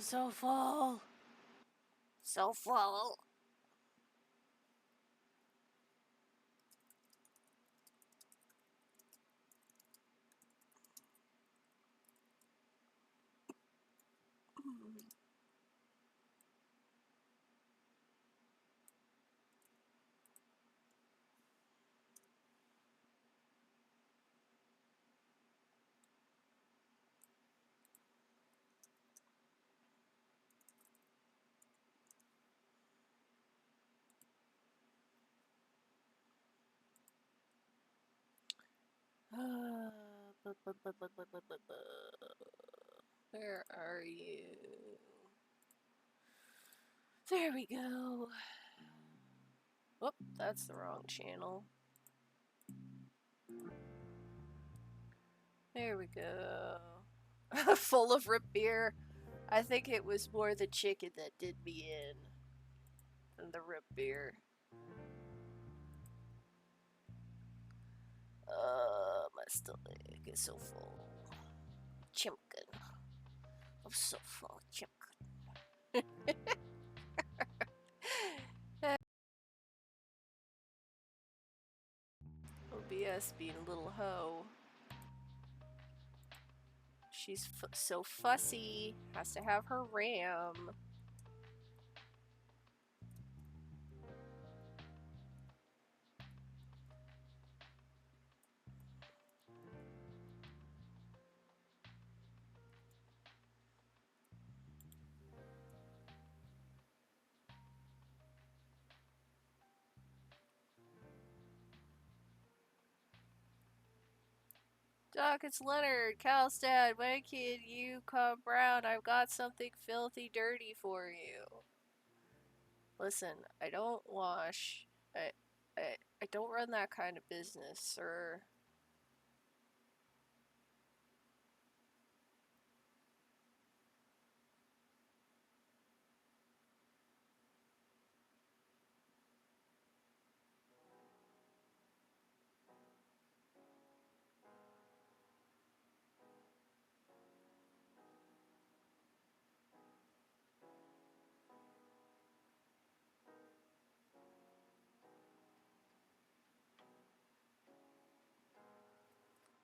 so full. So full. Where are you? There we go. Whoop, that's the wrong channel. There we go. Full of root beer. I think it was more the chicken that did me in than the root beer. My stomach is so full. Chimkin. I'm so full, Chimkin. OBS being a little hoe. She's so fussy. Has to have her RAM. Doc, it's Leonard. Cal's dad. When kid you come round, I've got something filthy dirty for you. Listen, I don't wash. I don't run that kind of business, sir.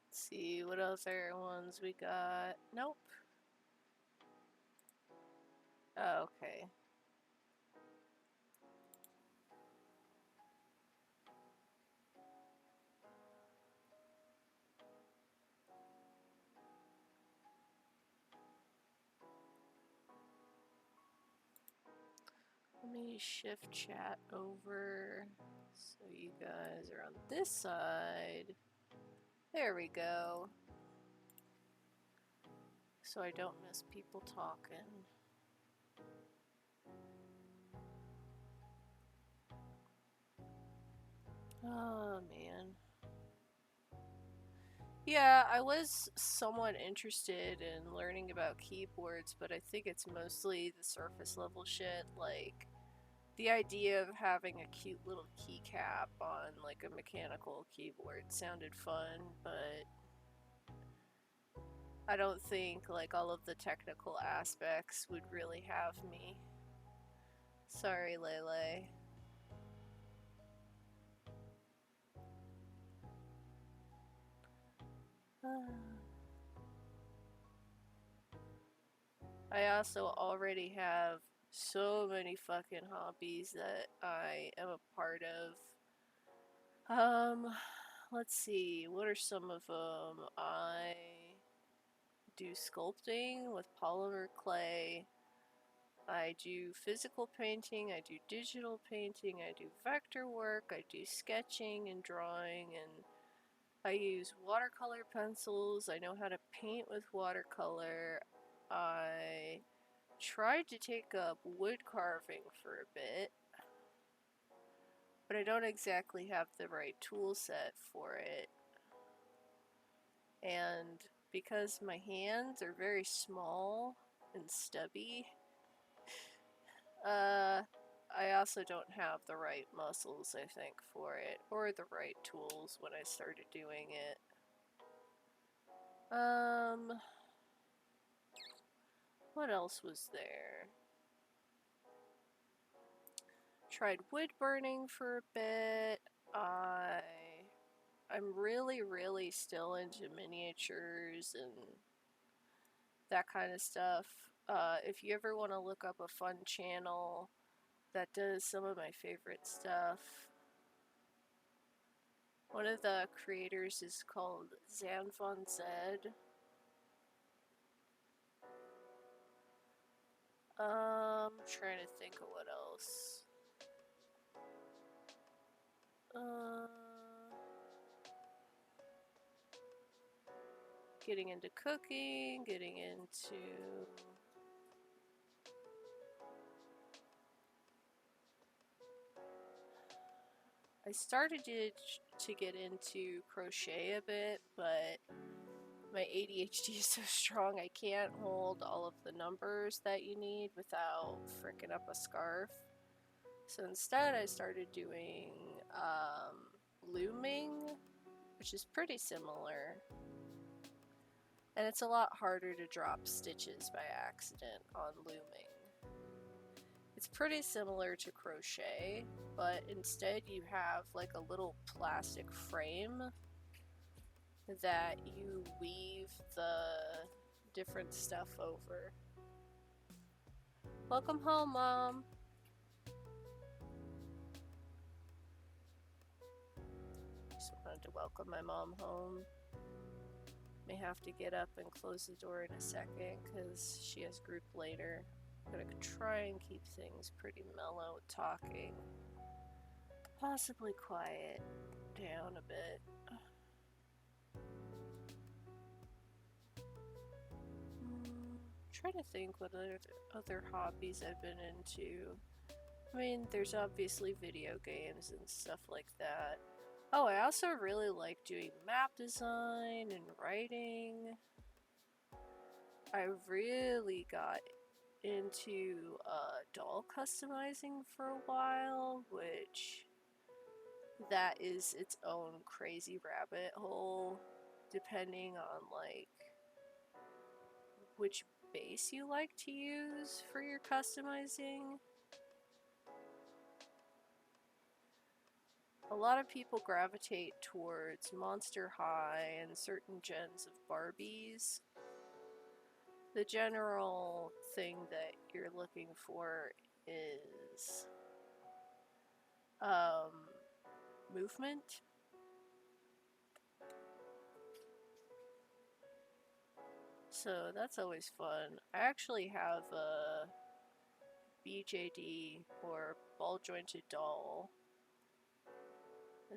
Let's see what other ones we got. Nope. Oh, okay. Let me shift chat over so you guys are on this side. There we go. So I don't miss people talking. Oh man. Yeah, I was somewhat interested in learning about keyboards, but I think it's mostly the surface level shit. Like, the idea of having a cute little keycap on like a mechanical keyboard sounded fun, but I don't think like all of the technical aspects would really have me. Sorry, Lele. I also already have so many fucking hobbies that I am a part of. Let's see, what are some of them? I do sculpting with polymer clay. I do physical painting, I do digital painting, I do vector work, I do sketching and drawing, and I use watercolor pencils. I know how to paint with watercolor. I tried to take up wood carving for a bit, but I don't exactly have the right tool set for it. And because my hands are very small and stubby, I also don't have the right muscles, I think, for it, or the right tools when I started doing it. What else was there? Tried wood burning for a bit. I'm really still into miniatures and that kind of stuff. If you ever want to look up a fun channel that does some of my favorite stuff, one of the creators is called Zan Von Zed. Trying to think of what else. Getting into cooking, getting into I started to get into crochet a bit, but my ADHD is so strong I can't hold all of the numbers that you need without fricking up a scarf. So instead I started doing looming, which is pretty similar. And it's a lot harder to drop stitches by accident on looming. It's pretty similar to crochet, but instead you have like a little plastic frame that you weave the different stuff over. Welcome home, Mom! Just wanted to welcome my mom home. May have to get up and close the door in a second because she has group later. I'm gonna try and keep things pretty mellow talking. Possibly quiet down a bit. Trying to think what other hobbies I've been into. I mean, there's obviously video games and stuff like that. Oh, I also really like doing map design and writing. I really got into doll customizing for a while, which that is its own crazy rabbit hole, depending on like which base you like to use for your customizing. A lot of people gravitate towards Monster High and certain gens of Barbies. The general thing that you're looking for is movement. So that's always fun. I actually have a BJD or ball jointed doll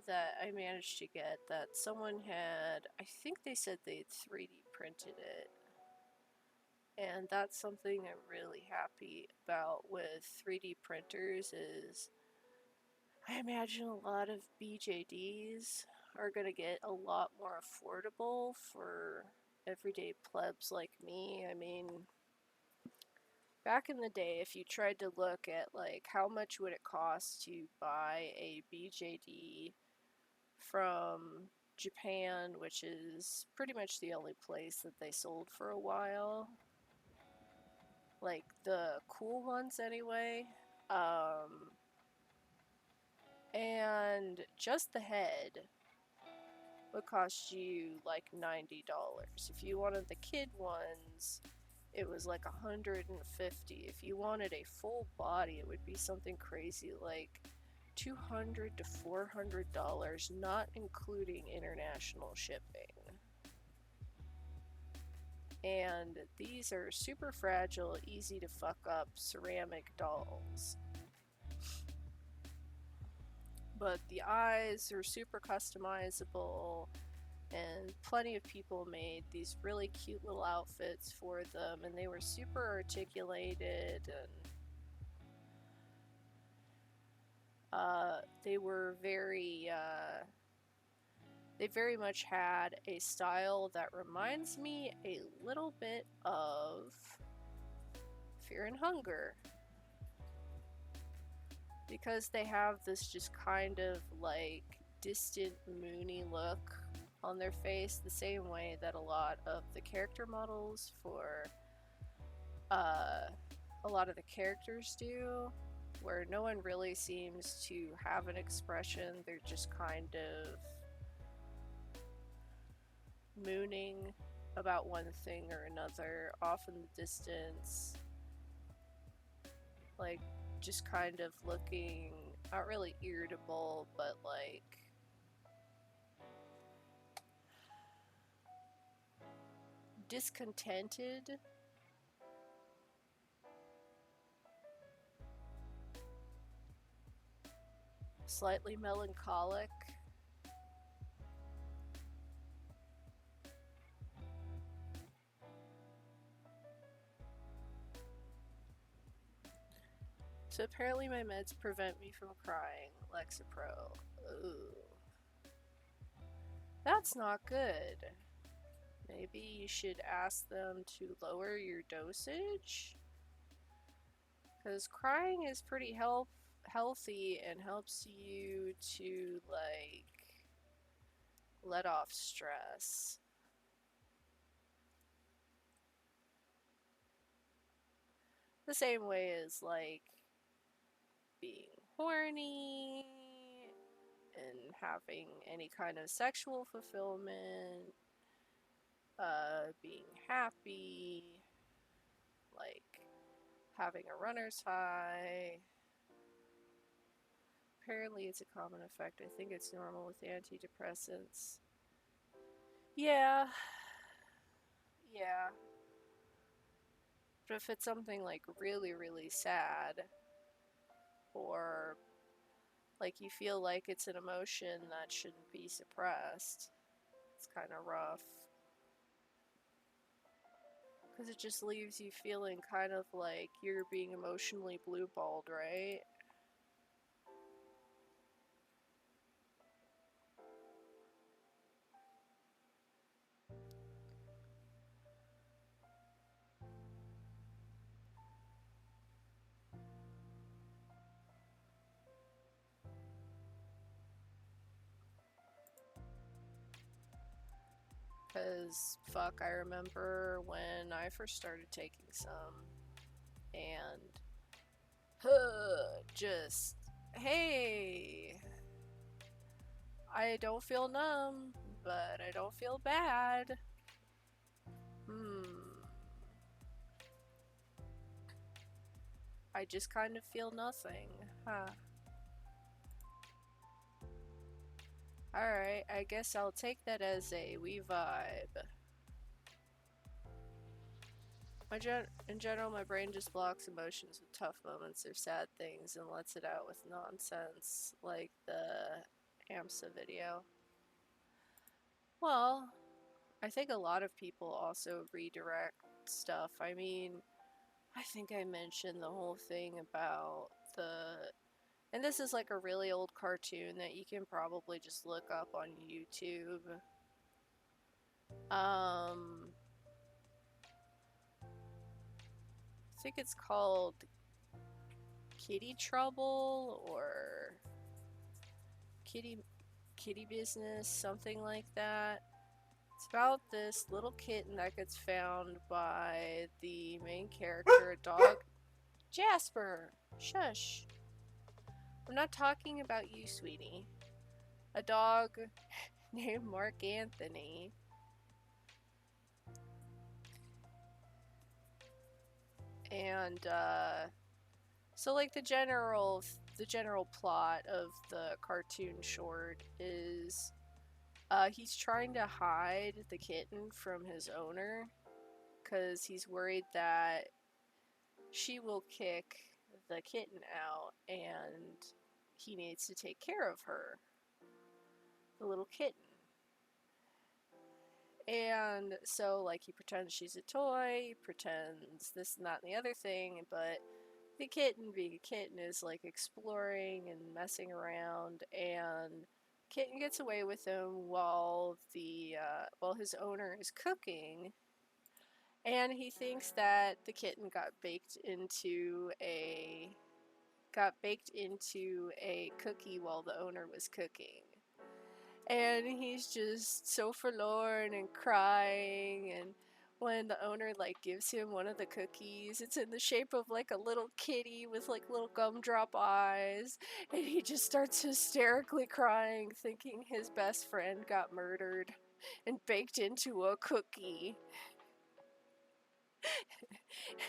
that I managed to get that someone had, I think they said they'd 3D printed it. And that's something I'm really happy about with 3D printers is I imagine a lot of BJDs are going to get a lot more affordable for everyday plebs like me. I mean, back in the day, if you tried to look at like how much would it cost to buy a BJD from Japan, which is pretty much the only place that they sold for a while, like the cool ones anyway, and just the head would cost you like $90. If you wanted the kid ones, it was like $150. If you wanted a full body, it would be something crazy like $200 to $400, not including international shipping. And these are super fragile, easy to fuck up ceramic dolls. But the eyes are super customizable, and plenty of people made these really cute little outfits for them, and they were super articulated, and they were very, they very much had a style that reminds me a little bit of Fear and Hunger. Because they have this just kind of like distant, moony look on their face, the same way that a lot of the character models for uh, a lot of the characters do, where no one really seems to have an expression. They're just kind of mooning about one thing or another off in the distance, like just kind of looking not really irritable, but like discontented. Slightly melancholic. So apparently my meds prevent me from crying. Lexapro. Ooh. That's not good. Maybe you should ask them to lower your dosage? Because crying is pretty healthy and helps you to, like, let off stress. The same way as, like, being horny and having any kind of sexual fulfillment, being happy, like having a runner's high. Apparently, it's a common effect. I think it's normal with antidepressants. Yeah, yeah. But if it's something like really, really sad, or like you feel like it's an emotion that shouldn't be suppressed, it's kind of rough. Because it just leaves you feeling kind of like you're being emotionally blue-balled, right? Because, fuck, I remember when I first started taking some, and just, hey, I don't feel numb, but I don't feel bad. I just kind of feel nothing. Huh. Alright, I guess I'll take that as a we vibe. In general, my brain just blocks emotions with tough moments or sad things and lets it out with nonsense, like the AMSA video. Well, I think a lot of people also redirect stuff. I mean, I think I mentioned the whole thing about the. And this is like a really old cartoon that you can probably just look up on YouTube. I think it's called Kitty Trouble or Kitty Kitty Business, something like that. It's about this little kitten that gets found by the main character, a dog. Jasper, shush. I'm not talking about you, sweetie. A dog named Mark Anthony. And so like the general plot of the cartoon short is he's trying to hide the kitten from his owner because he's worried that she will kick the kitten out and he needs to take care of her, the little kitten. And so, like, he pretends she's a toy, he pretends this and that and the other thing, but the kitten, being a kitten, is like exploring and messing around, and kitten gets away with him while his owner is cooking, and he thinks that the kitten got baked into a cookie while the owner was cooking. And he's just so forlorn and crying, and when the owner like gives him one of the cookies. It's in the shape of like a little kitty with like little gumdrop eyes, and he just starts hysterically crying, thinking his best friend got murdered and baked into a cookie.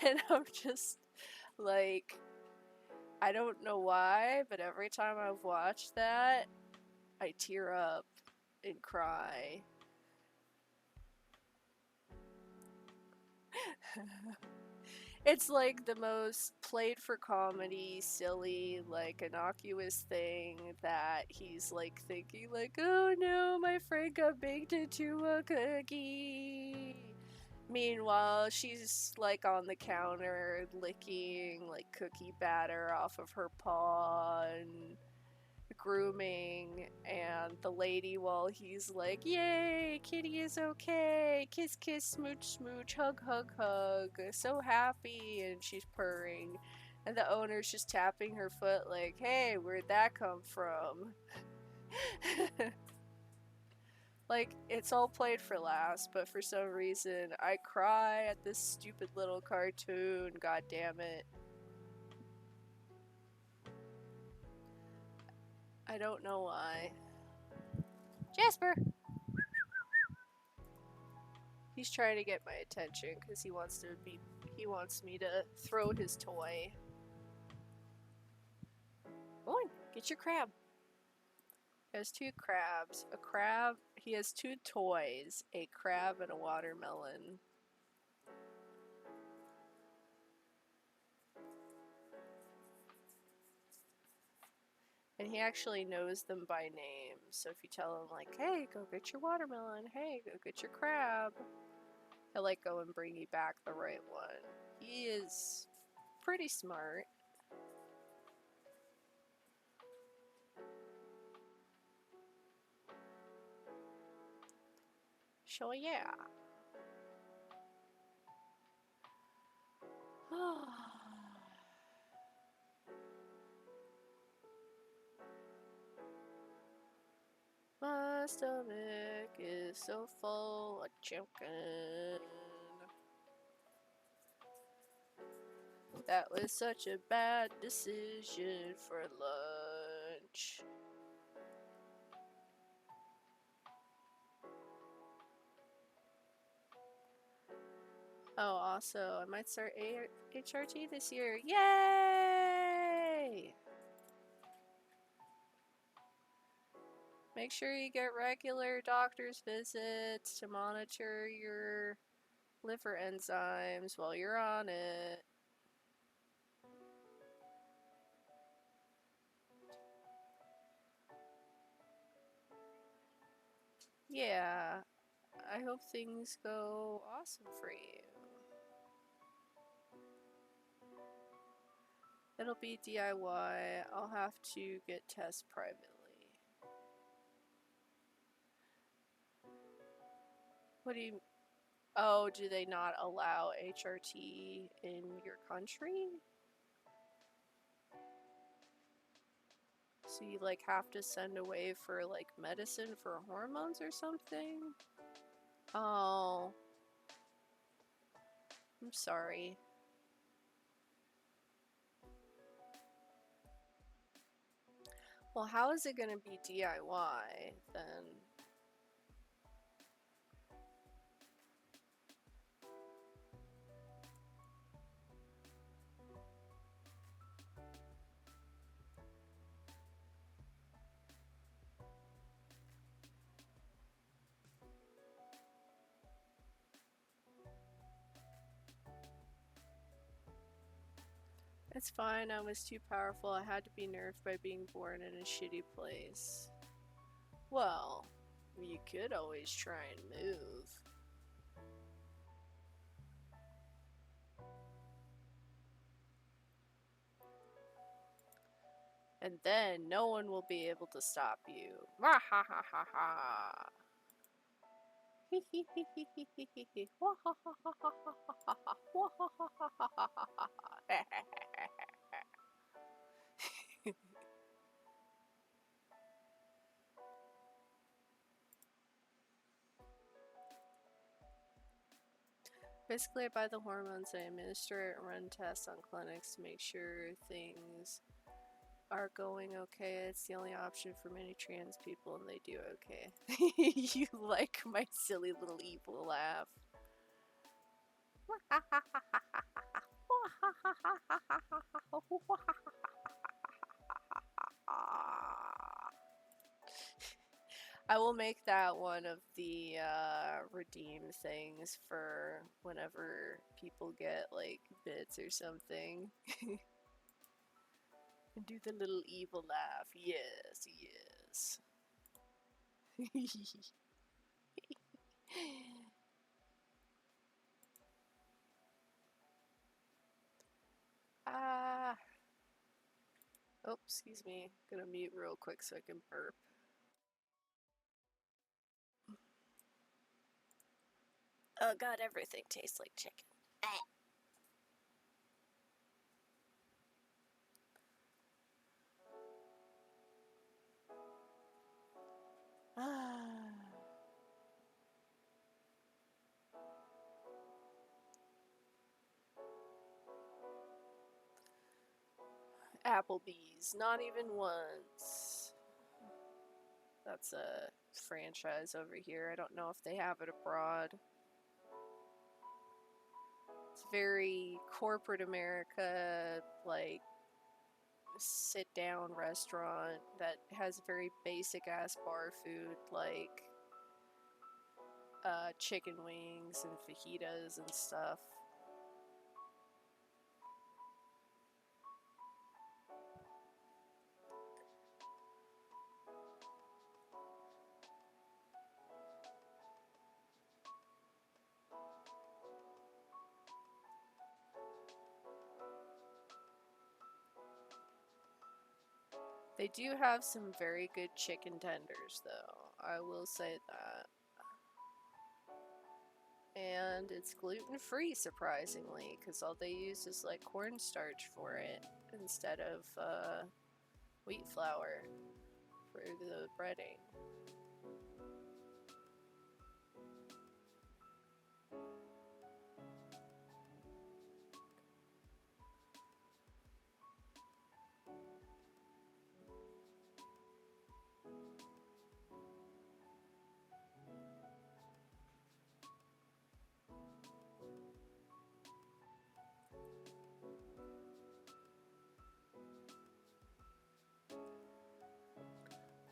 And I'm just like, I don't know why, but every time I've watched that, I tear up and cry. It's like the most played for comedy, silly, like innocuous thing that he's like thinking like, oh no, my friend got baked into a cookie. Meanwhile, she's like on the counter licking like cookie batter off of her paw and grooming, and the lady, while he's like, yay, kitty is okay, kiss kiss, smooch smooch, hug hug hug, so happy, and she's purring, and the owner's just tapping her foot like, hey, where'd that come from? Like, it's all played for laughs, but for some reason I cry at this stupid little cartoon, god damn it. I don't know why. Jasper! He's trying to get my attention because he wants me to throw his toy. Go on, get your crab. He has two crabs. A crab, he has two toys, a crab and a watermelon. And he actually knows them by name. So if you tell him like, hey, go get your watermelon, hey, go get your crab, he'll like go and bring you back the right one. He is pretty smart. So yeah. My stomach is so full of chicken. That was such a bad decision for lunch. Oh, also, I might start HRT this year. Yay! Make sure you get regular doctor's visits to monitor your liver enzymes while you're on it. Yeah, I hope things go awesome for you. It'll be DIY. I'll have to get tests privately. What do you... Oh, do they not allow HRT in your country? So you like have to send away for like medicine for hormones or something? Oh, I'm sorry. Well, how is it gonna be DIY then? It's fine, I was too powerful. I had to be nerfed by being born in a shitty place. Well, you could always try and move. And then no one will be able to stop you. Ha ha ha ha ha. Basically, I buy the hormones, I administer it, and run tests on clinics to make sure things are going okay. It's the only option for many trans people, and they do okay. You like my silly little evil laugh. I will make that one of the redeem things for whenever people get like bits or something. And do the little evil laugh. Yes, yes. Ah. Oh, excuse me. Gonna mute real quick so I can burp. Oh god, everything tastes like chicken. Ah. Applebee's, not even once. That's a franchise over here. I don't know if they have it abroad. It's very corporate America, like sit down restaurant that has very basic ass bar food like chicken wings and fajitas and stuff. They do have some very good chicken tenders, though. I will say that. And it's gluten-free, surprisingly, because all they use is like cornstarch for it instead of wheat flour for the breading.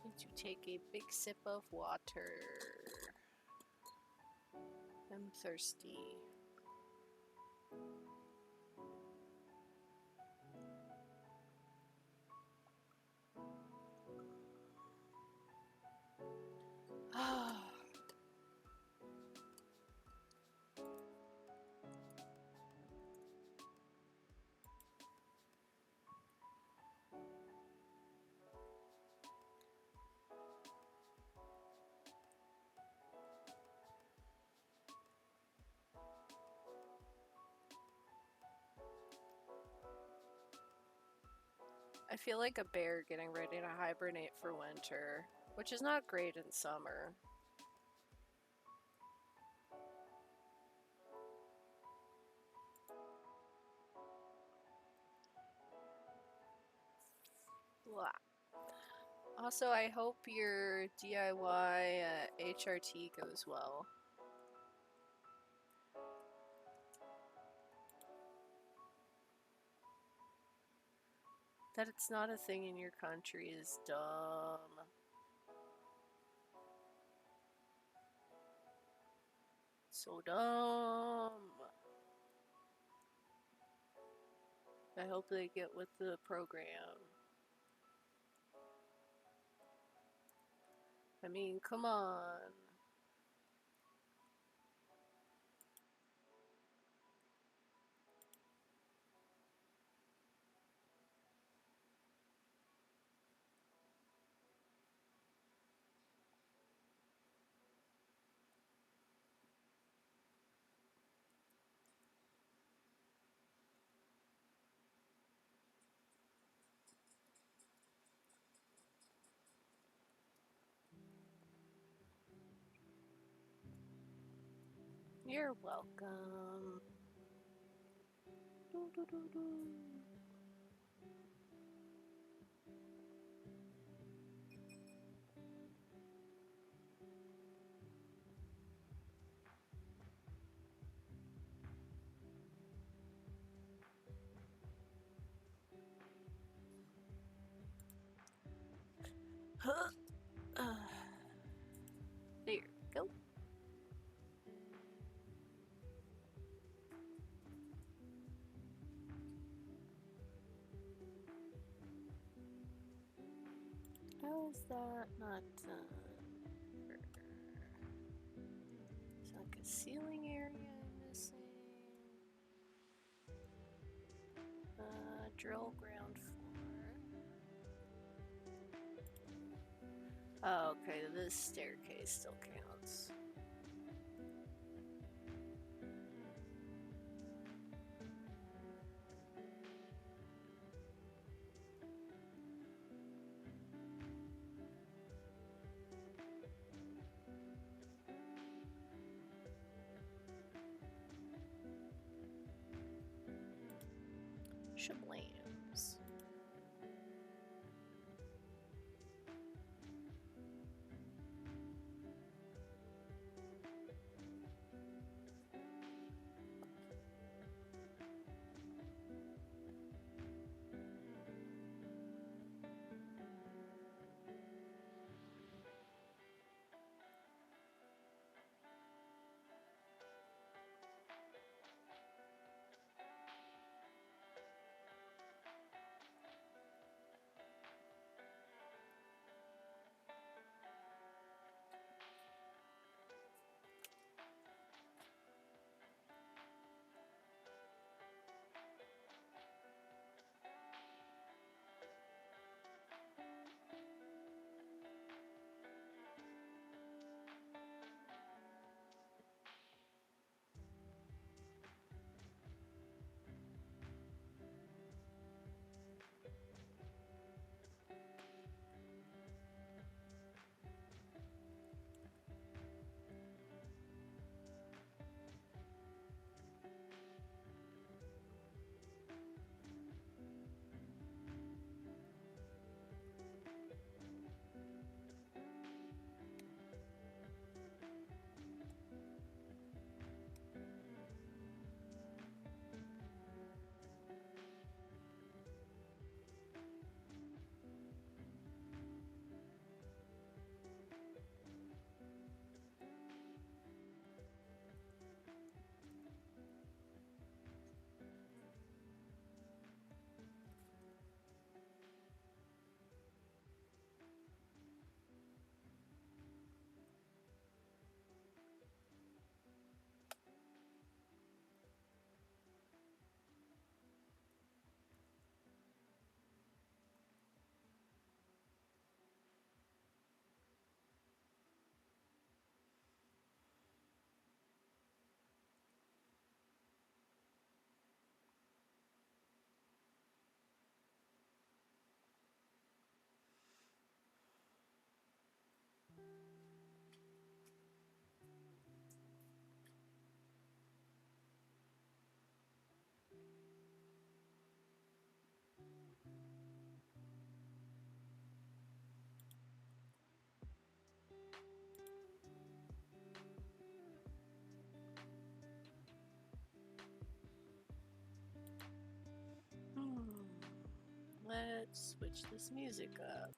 Need to take a big sip of water. I'm thirsty. I feel like a bear getting ready to hibernate for winter, which is not great in summer. Blah. Also, I hope your DIY HRT goes well. That it's not a thing in your country is dumb. So dumb. I hope they get with the program. I mean, come on. You're welcome. Doo, doo, doo, doo. There you go. How is that not done? There's like a ceiling area I'm missing. Drill ground floor. Oh, okay, this staircase still counts. Shablams. Let's switch this music up.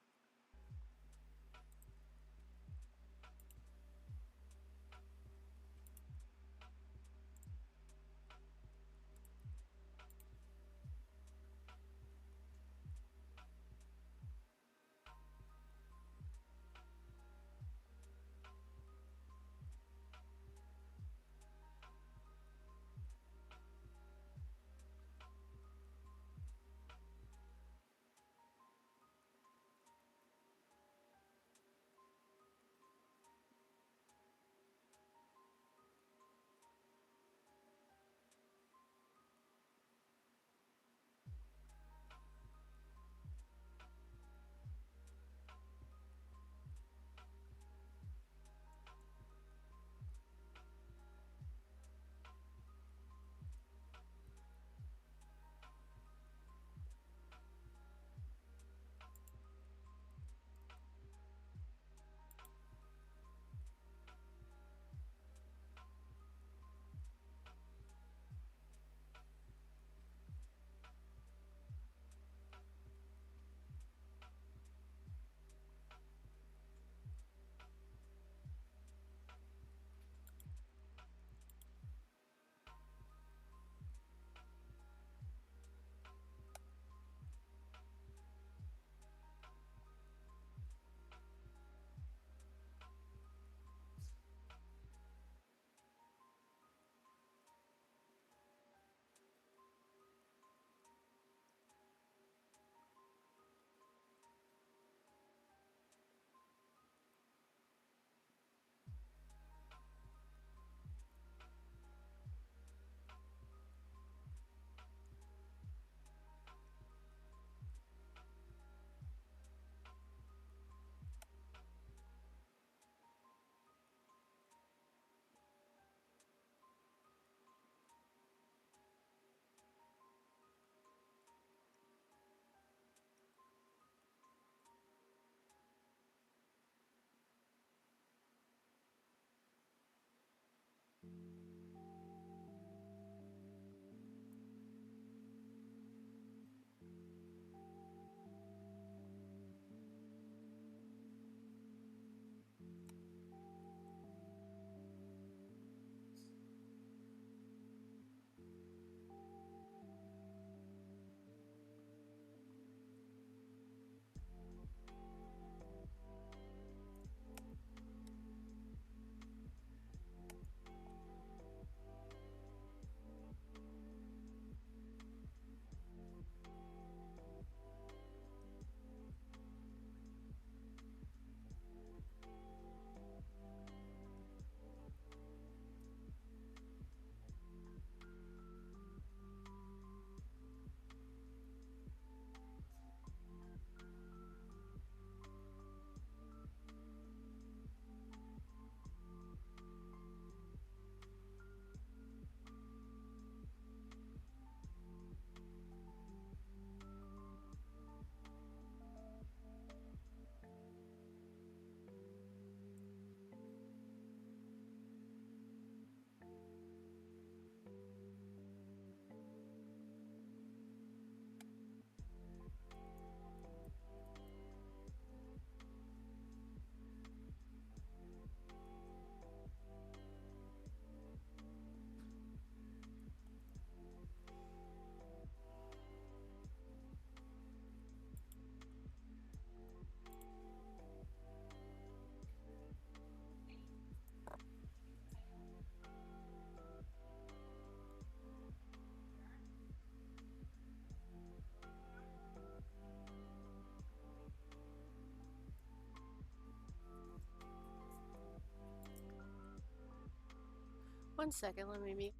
1 second, let me meet.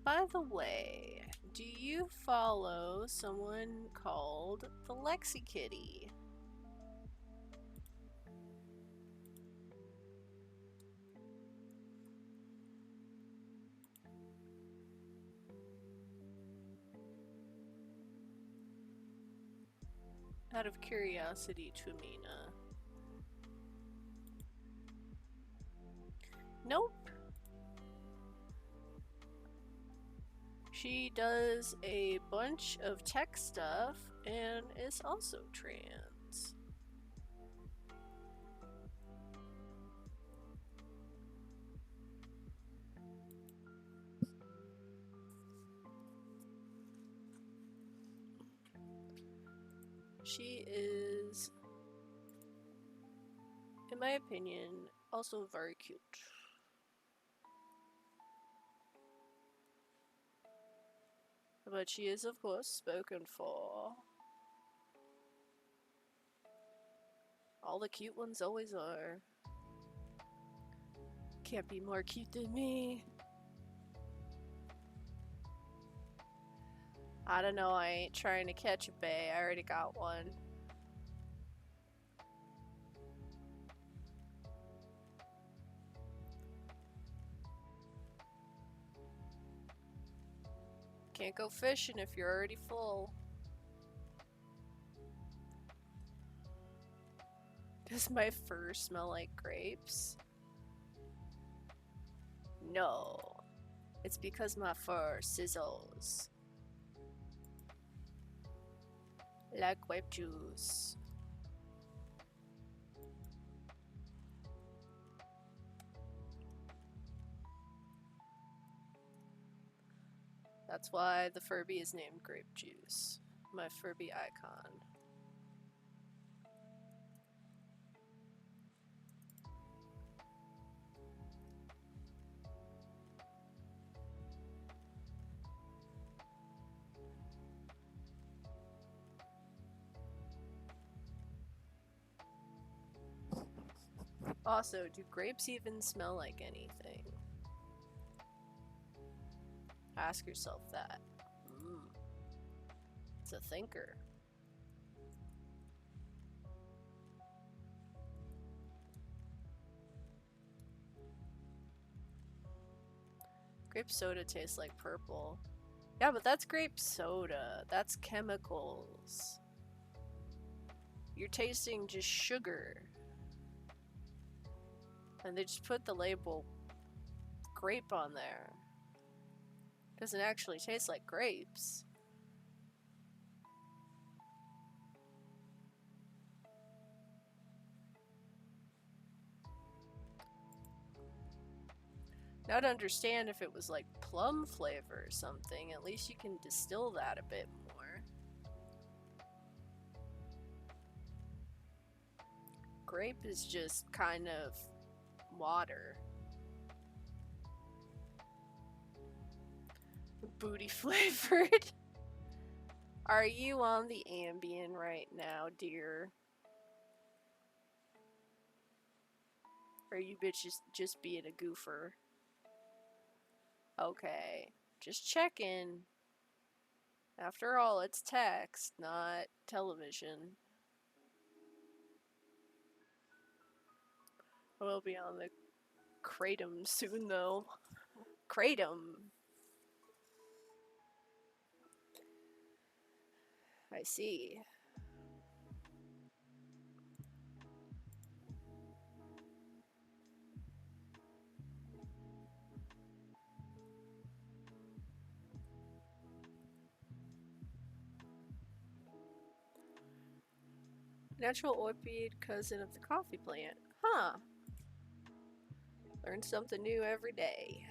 By the way, do you follow someone called the Lexi Kitty? Out of curiosity, Twimina. Nope. She does a bunch of tech stuff and is also trans. She is, in my opinion, also very cute. But she is, of course, spoken for. All the cute ones always are. Can't be more cute than me. I don't know, I ain't trying to catch a bae. I already got one. Can't go fishing if you're already full. Does my fur smell like grapes? No. It's because my fur sizzles. Like grape juice. That's why the Furby is named Grape Juice. My Furby icon. Also, do grapes even smell like anything? Ask yourself that. It's a thinker. Grape soda tastes like purple. Yeah, but that's grape soda. That's chemicals. You're tasting just sugar. And they just put the label grape on there. Doesn't actually taste like grapes. Now to understand if it was like plum flavor or something, at least you can distill that a bit more. Grape is just kind of water. Booty flavored. Are you on the Ambien right now, dear? Or are you bitches just being a goofer? Okay, just checking. After all, it's text, not television. We'll be on the Kratom soon, though. Kratom. I see. Natural opiate cousin of the coffee plant. Huh. Learn something new every day.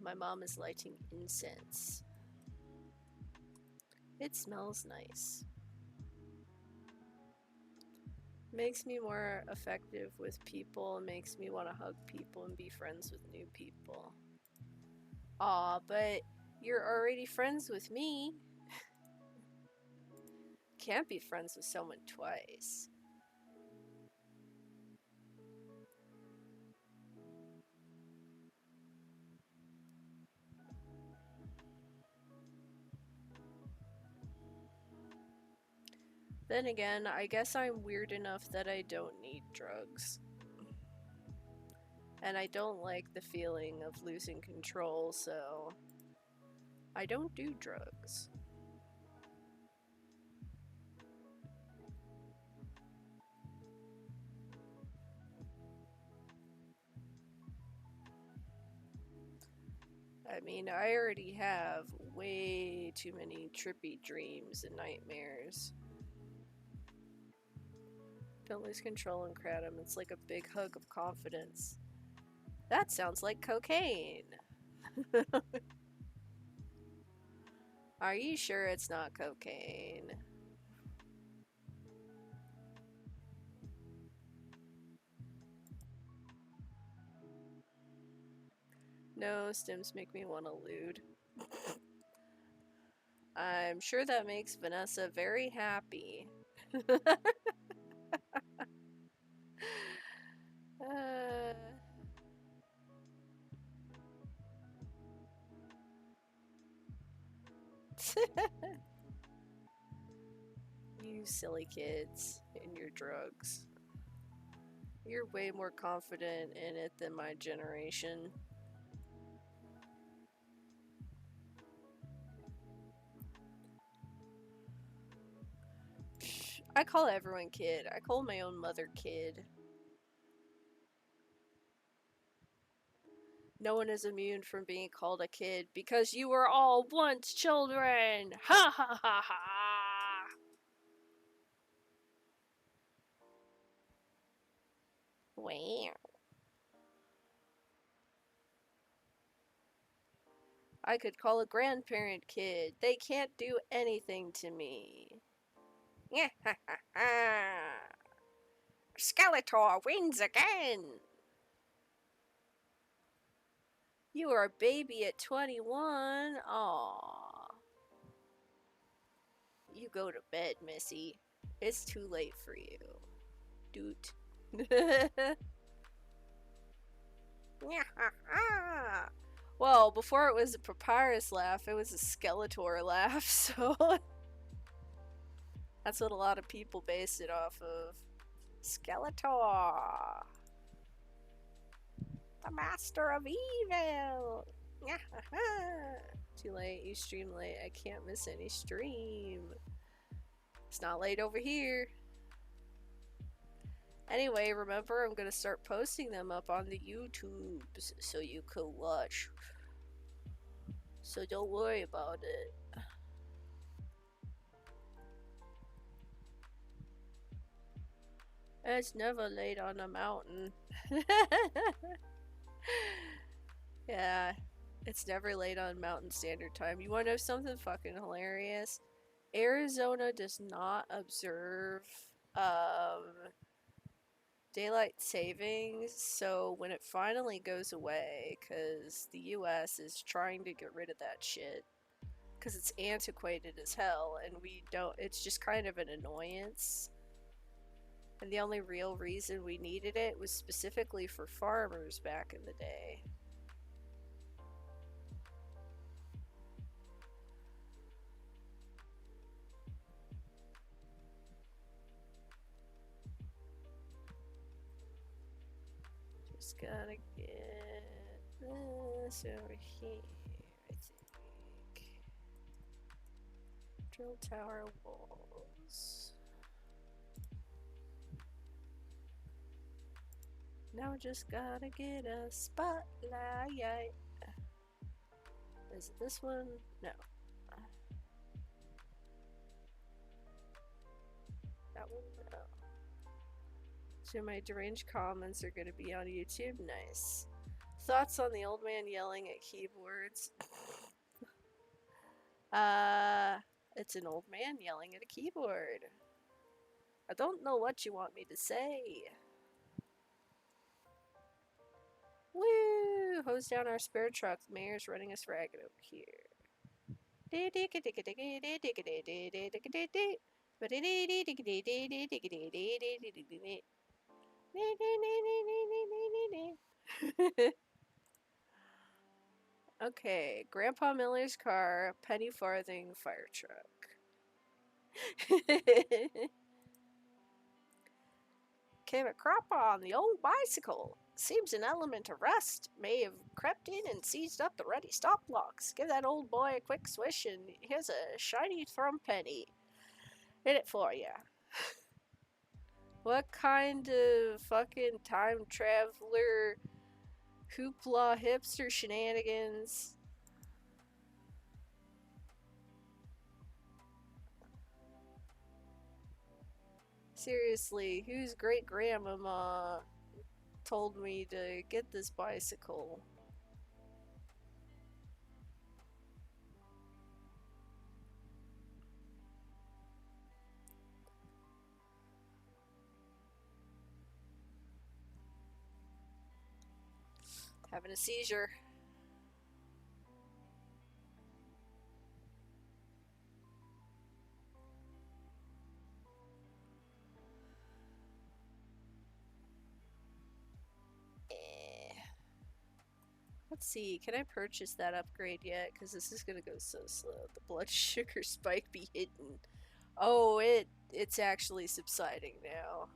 My mom is lighting incense. It smells nice. Makes me more effective with people, and makes me want to hug people and be friends with new people. Aw, but you're already friends with me. Can't be friends with someone twice. Then again, I guess I'm weird enough that I don't need drugs. And I don't like the feeling of losing control, so I don't do drugs. I mean, I already have way too many trippy dreams and nightmares. Don't lose control and kratom. It's like a big hug of confidence. That sounds like cocaine. Are you sure it's not cocaine? No, stims make me want to lewd. I'm sure that makes Vanessa very happy. uh... You silly kids and your drugs. You're way more confident in it than my generation. I call everyone kid. I call my own mother kid. No one is immune from being called a kid because you were all once children! Ha ha ha ha! Wow. I could call a grandparent kid. They can't do anything to me. Yeah ha ha ha! Skeletor wins again! You are a baby at 21. Aww. You go to bed, Missy. It's too late for you. Doot. Well, before it was a papyrus laugh, it was a Skeletor laugh, so that's what a lot of people base it off of. Skeletor! The master of evil! Too late, you stream late. I can't miss any stream. It's not late over here. Anyway, remember, I'm gonna start posting them up on the YouTubes so you can watch. So don't worry about it. It's never late on a mountain. Yeah, it's never late on Mountain Standard Time. You wanna know something fucking hilarious? Arizona does not observe daylight savings, so when it finally goes away, because the US is trying to get rid of that shit, because it's antiquated as hell, and we don't, it's just kind of an annoyance. And the only real reason we needed it was specifically for farmers back in the day. Just gotta get this over here, I think. Drill tower walls. Now just gotta get a spotlight. Is it this one? No. That one? No. So my deranged comments are gonna be on YouTube? Nice. Thoughts on the old man yelling at keyboards? It's an old man yelling at a keyboard. I don't know what you want me to say. Woo! Hose down our spare truck. The mayor's running us ragged over here. Okay, Grandpa Miller's car, penny farthing fire truck. Came a crop on the old bicycle. Seems an element of rust may have crept in and seized up the ready stop blocks. Give that old boy a quick swish and here's a shiny thrum penny. Hit it for ya. What kind of fucking time traveler hoopla hipster shenanigans? Seriously, whose great grandmama told me to get this bicycle? Having a seizure. Let's see, can I purchase that upgrade yet? Because this is gonna go so slow. The blood sugar spike be hidden. Oh, it's actually subsiding now.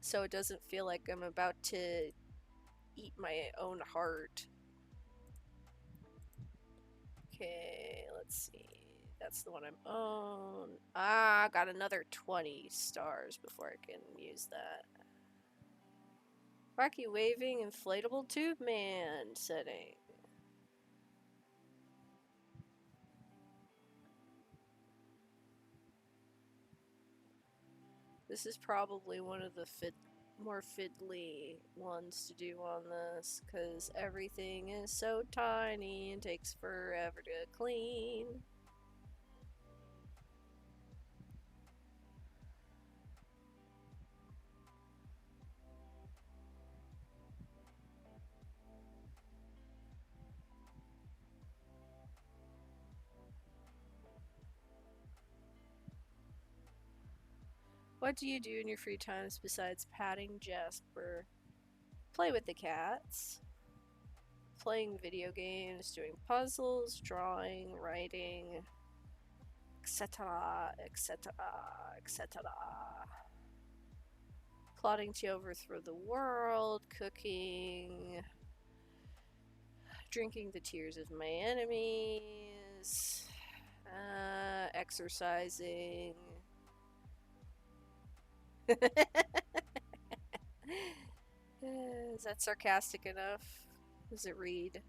So it doesn't feel like I'm about to eat my own heart. Okay, let's see. That's the one I'm on. Ah, got another 20 stars before I can use that. Wacky waving inflatable tube man setting. This is probably one of the more fiddly ones to do on this because everything is so tiny and takes forever to clean. What do you do in your free times besides patting Jasper? Play with the cats. Playing video games, doing puzzles, drawing, writing, etc., etc., etc. Plotting to overthrow the world, cooking, drinking the tears of my enemies, exercising. Is that sarcastic enough? Does it read?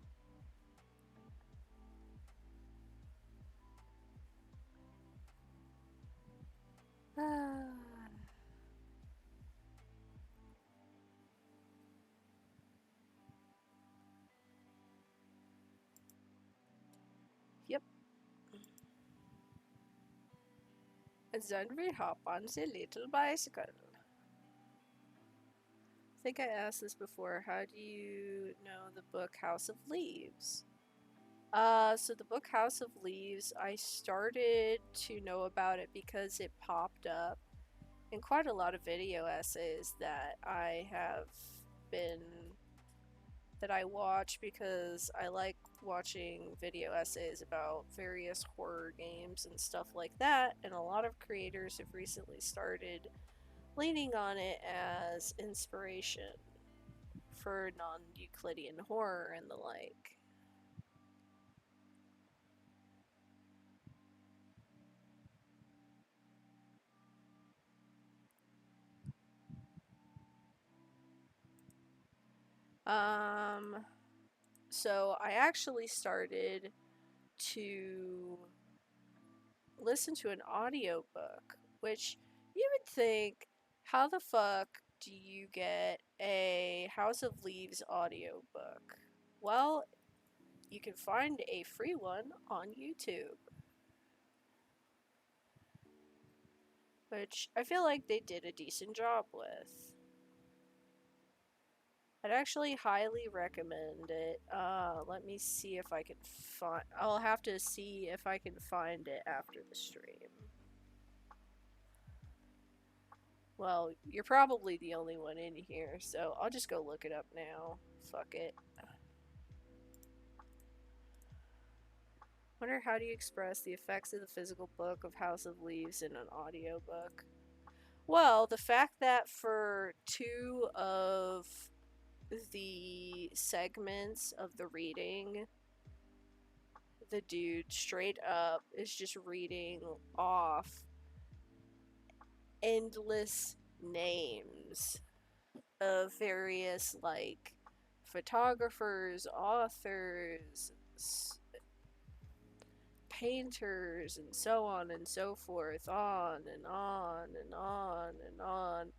Yep. And then we hop on the little bicycle. I think I asked this before. How do you know the book House of Leaves? So the book House of Leaves, I started to know about it because it popped up in quite a lot of video essays that I watch because I like watching video essays about various horror games and stuff like that, and a lot of creators have recently started leaning on it as inspiration for non-Euclidean horror and the like. Um, so I actually started to listen to an audiobook, which you would think, how the fuck do you get a House of Leaves audiobook? Well, you can find a free one on YouTube. Which I feel like they did a decent job with. I'd actually highly recommend it. Let me see if I can find... I'll have to see if I can find it after the stream. Well, you're probably the only one in here, so I'll just go look it up now. Fuck it. Wonder how do you express the effects of the physical book of House of Leaves in an audiobook? Well, the fact that for 2 of the segments of the reading, the dude straight up is just reading off endless names of various, like, photographers, authors, painters, and so on and so forth, on and on and on and on.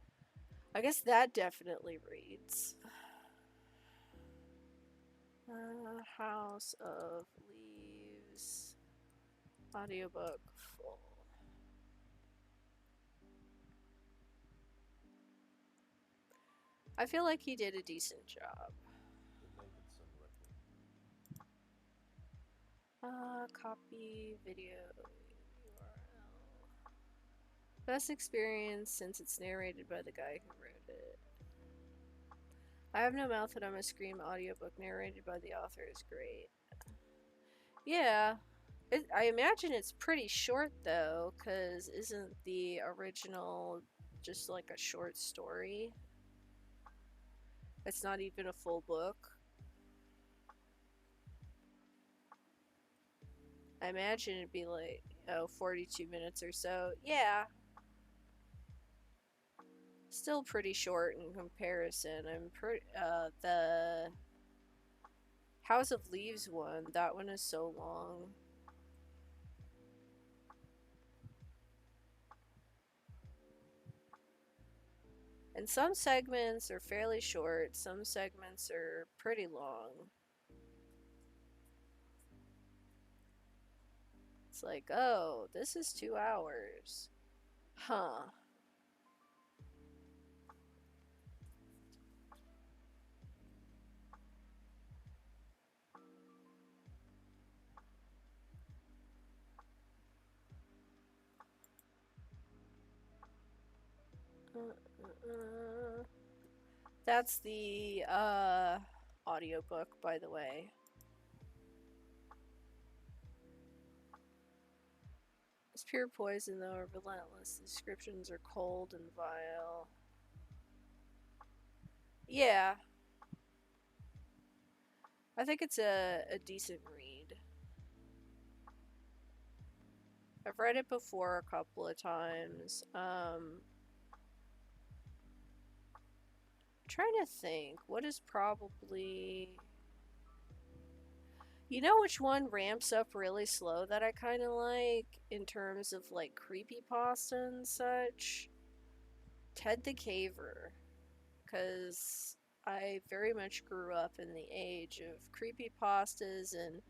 I guess that definitely reads. House of Leaves audiobook full. I feel like he did a decent job. Copy video URL. Best experience since it's narrated by the guy who wrote it. I have no mouth and I'm a scream audiobook narrated by the author is great. Yeah. I imagine it's pretty short though, because isn't the original just like a short story? It's not even a full book. I imagine it'd be like, 42 minutes or so. Yeah. Still pretty short in comparison. The House of Leaves one, that one is so long. And some segments are fairly short, some segments are pretty long. It's like, oh, this is 2 hours. Huh. That's the audiobook, by the way. It's pure poison, though, relentless. The descriptions are cold and vile. Yeah. I think it's a decent read. I've read it before a couple of times. Trying to think. What is probably... You know which one ramps up really slow that I kind of like in terms of like creepypasta and such? Ted the Caver. Because I very much grew up in the age of creepypastas, and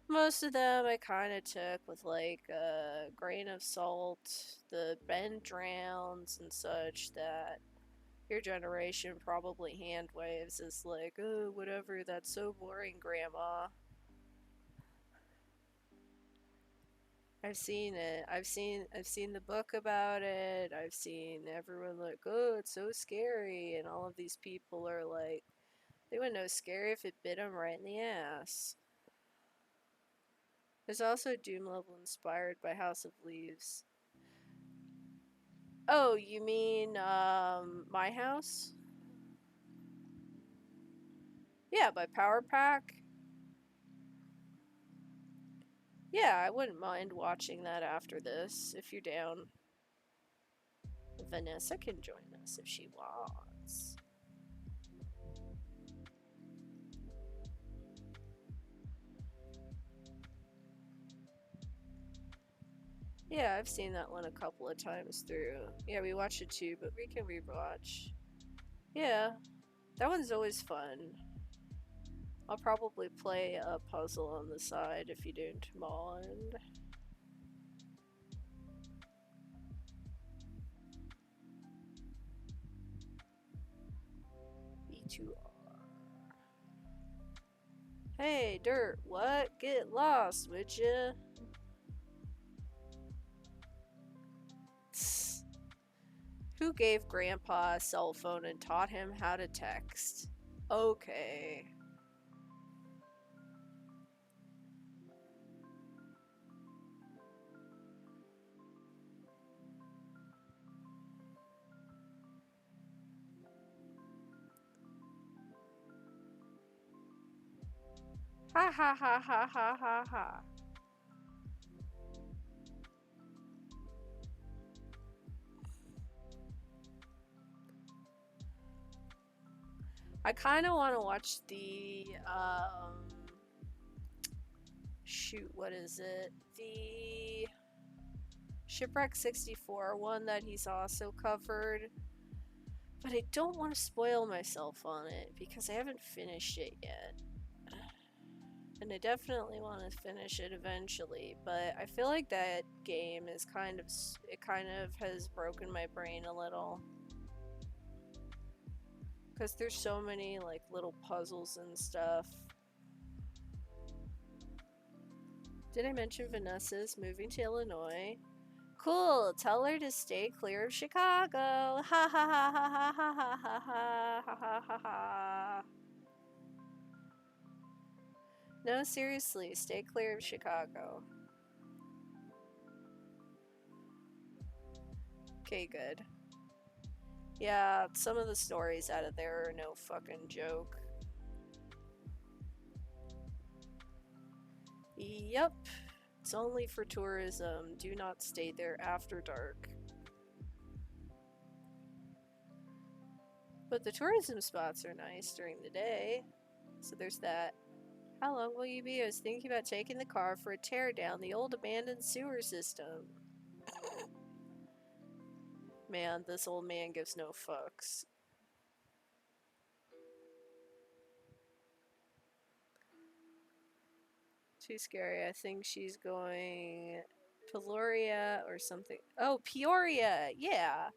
most of them I kind of took with like a grain of salt. The Ben Drowns and such that your generation probably hand waves as like, oh, whatever, that's so boring, grandma. I've seen it. I've seen the book about it. I've seen everyone like, oh, it's so scary, and all of these people are like, they wouldn't know scary if it bit them right in the ass. There's also a Doom level inspired by House of Leaves. Oh, you mean My House? Yeah, by Power Pack. Yeah, I wouldn't mind watching that after this if you're down. Vanessa can join us if she wants. Yeah, I've seen that one a couple of times through. Yeah, we watched it too, but we can rewatch. Yeah. That one's always fun. I'll probably play a puzzle on the side if you don't mind. E2R. Hey, Dirt, what? Get lost, would ya? Who gave Grandpa a cell phone and taught him how to text? Okay. Ha ha ha ha ha ha ha. I kind of want to watch the, shoot, what is it? The Shipwreck 64 one that he's also covered. But I don't want to spoil myself on it because I haven't finished it yet. And I definitely want to finish it eventually, but I feel like that game is it kind of has broken my brain a little. Because there's so many like little puzzles and stuff. Did I mention Vanessa's moving to Illinois? Cool, tell her to stay clear of Chicago. Ha ha ha ha ha ha ha ha ha ha ha ha. No, seriously, stay clear of Chicago. Okay, good. Yeah, some of the stories out of there are no fucking joke. Yep. It's only for tourism. Do not stay there after dark. But the tourism spots are nice during the day. So there's that. How long will you be? I was thinking about taking the car for a tear down the old abandoned sewer system. Man, this old man gives no fucks. Too scary. I think she's going Peoria or something. Oh, Peoria! Yeah!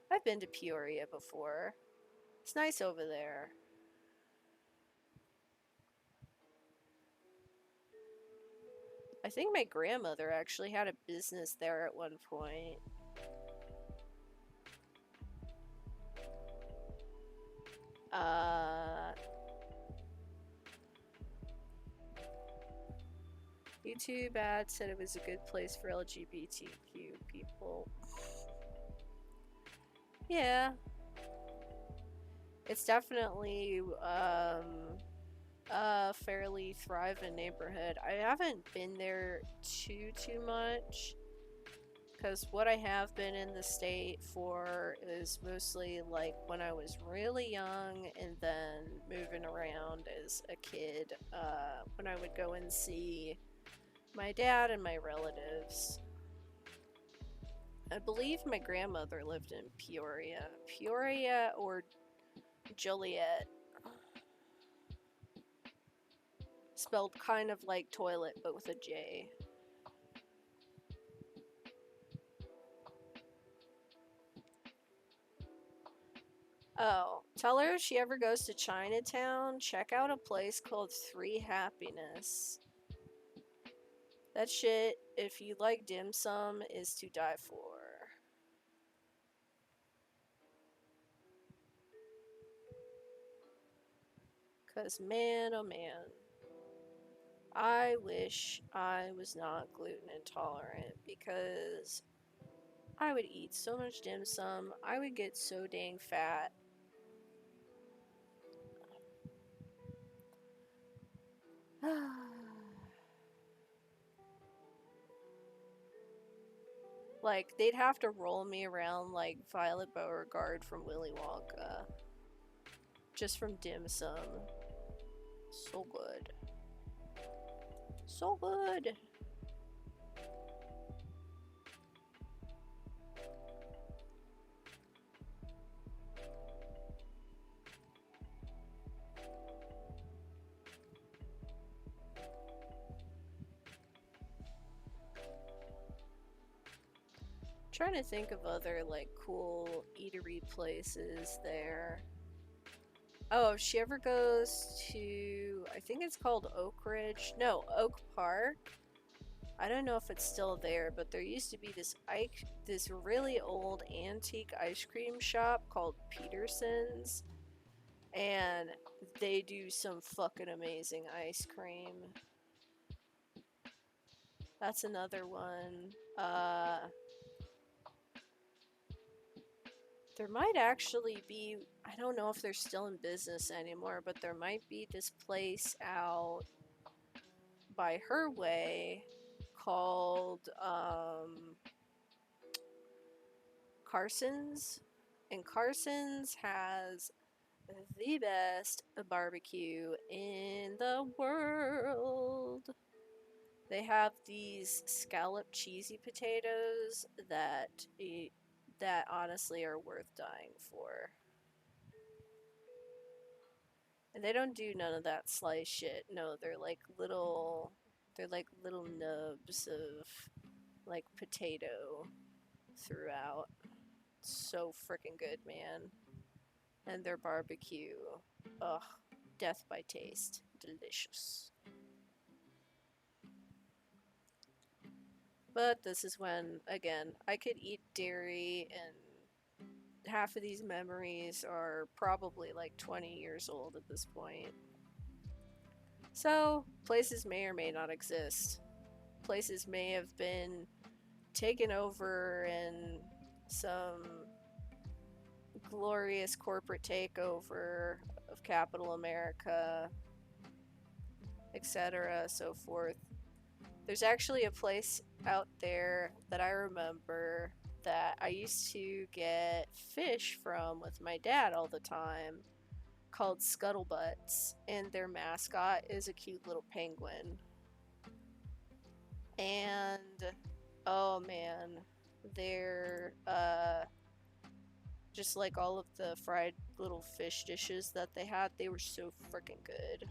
I've been to Peoria before. It's nice over there. I think my grandmother actually had a business there at one point. YouTube ad said it was a good place for LGBTQ people. Yeah. It's definitely a fairly thriving neighborhood. I haven't been there too much because what I have been in the state for is mostly like when I was really young and then moving around as a kid when I would go and see my dad and my relatives. I believe my grandmother lived in Peoria. Peoria or Joliet. Spelled kind of like toilet, but with a J. Oh, tell her if she ever goes to Chinatown, check out a place called Three Happiness. That shit, if you like dim sum, is to die for. Cause man, oh man. I wish I was not gluten intolerant because I would eat so much dim sum. I would get so dang fat. Like, they'd have to roll me around like Violet Beauregard from Willy Wonka. Just from dim sum. So good. So good. trying to think of other like cool eatery places there. Oh, if she ever goes to, I think it's called Oak Ridge. No, Oak Park. I don't know if it's still there, but there used to be this really old antique ice cream shop called Peterson's, and they do some fucking amazing ice cream. That's another one. There might actually be, I don't know if they're still in business anymore, but there might be this place out by her way called Carson's. And Carson's has the best barbecue in the world. They have these scalloped cheesy potatoes that honestly are worth dying for. And they don't do none of that slice shit. No, they're like little nubs of like potato throughout. So freaking good, man. And their barbecue. Ugh, death by taste. Delicious. But this is when, again, I could eat dairy, and half of these memories are probably like 20 years old at this point. So, places may or may not exist. Places may have been taken over in some glorious corporate takeover of capital America, etc., so forth. There's actually a place out there that I remember that I used to get fish from with my dad all the time called Scuttlebutts, and their mascot is a cute little penguin. And oh man, they're just like all of the fried little fish dishes that they had, they were so freaking good.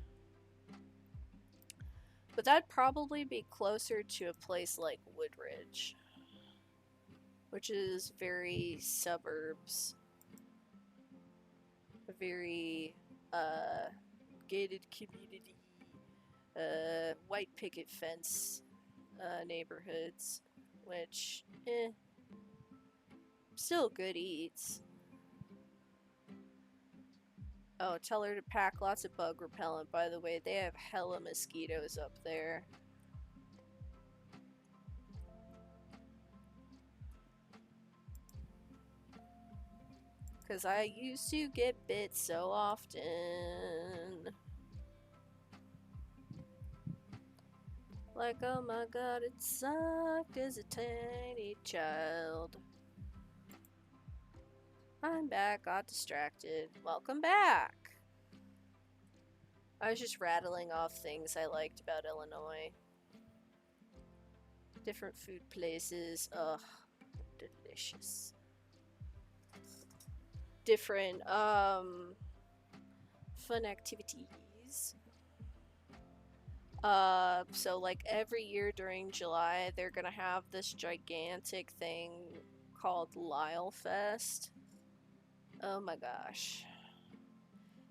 But that'd probably be closer to a place like Woodridge, which is very suburbs, a very gated community, white picket fence neighborhoods, which, still good eats. Oh, tell her to pack lots of bug repellent, by the way. They have hella mosquitoes up there. Because I used to get bit so often. Like, oh my god, it sucked as a tiny child. I'm back, got distracted. Welcome back! I was just rattling off things I liked about Illinois. Different food places. Ugh, delicious. Different, fun activities. So like every year during July, they're gonna have this gigantic thing called Lyle Fest. Oh my gosh.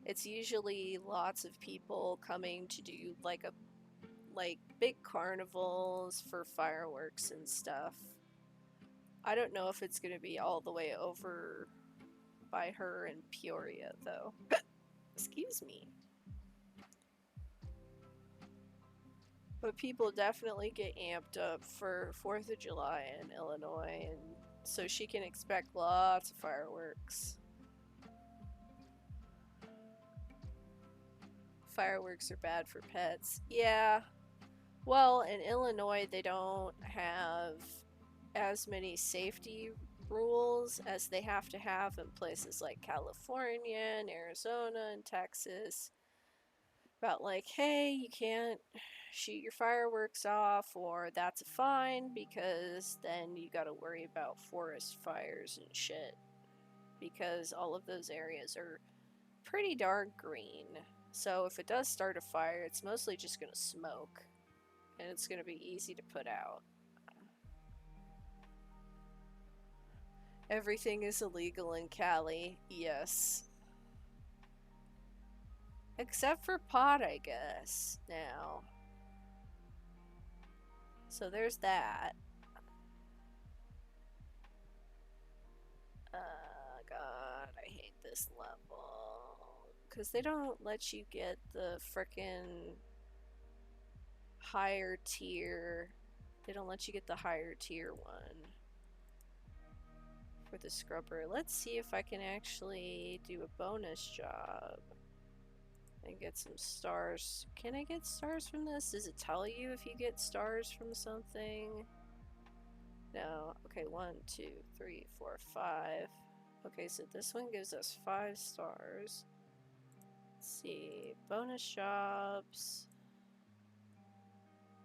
It's usually lots of people coming to do like big carnivals for fireworks and stuff. I don't know if it's gonna be all the way over by her in Peoria though. Excuse me. But people definitely get amped up for 4th of July in Illinois, and so she can expect lots of fireworks. Fireworks are bad for pets. Yeah. Well, in Illinois, they don't have as many safety rules as they have to have in places like California and Arizona and Texas. About like, hey, you can't shoot your fireworks off, or that's a fine, because then you gotta worry about forest fires and shit. Because all of those areas are pretty darn green. So if it does start a fire, it's mostly just gonna smoke. And it's gonna be easy to put out. Everything is illegal in Cali, yes. Except for pot, I guess, now. So there's that. God, I hate this level. Because they don't let you get the frickin' higher tier. They don't let you get the higher tier one for the scrubber. Let's see if I can actually do a bonus job and get some stars. Can I get stars from this? Does it tell you if you get stars from something? No. Okay, 1, 2, 3, 4, 5. Okay, so this one gives us 5 stars. Let's see. Bonus jobs.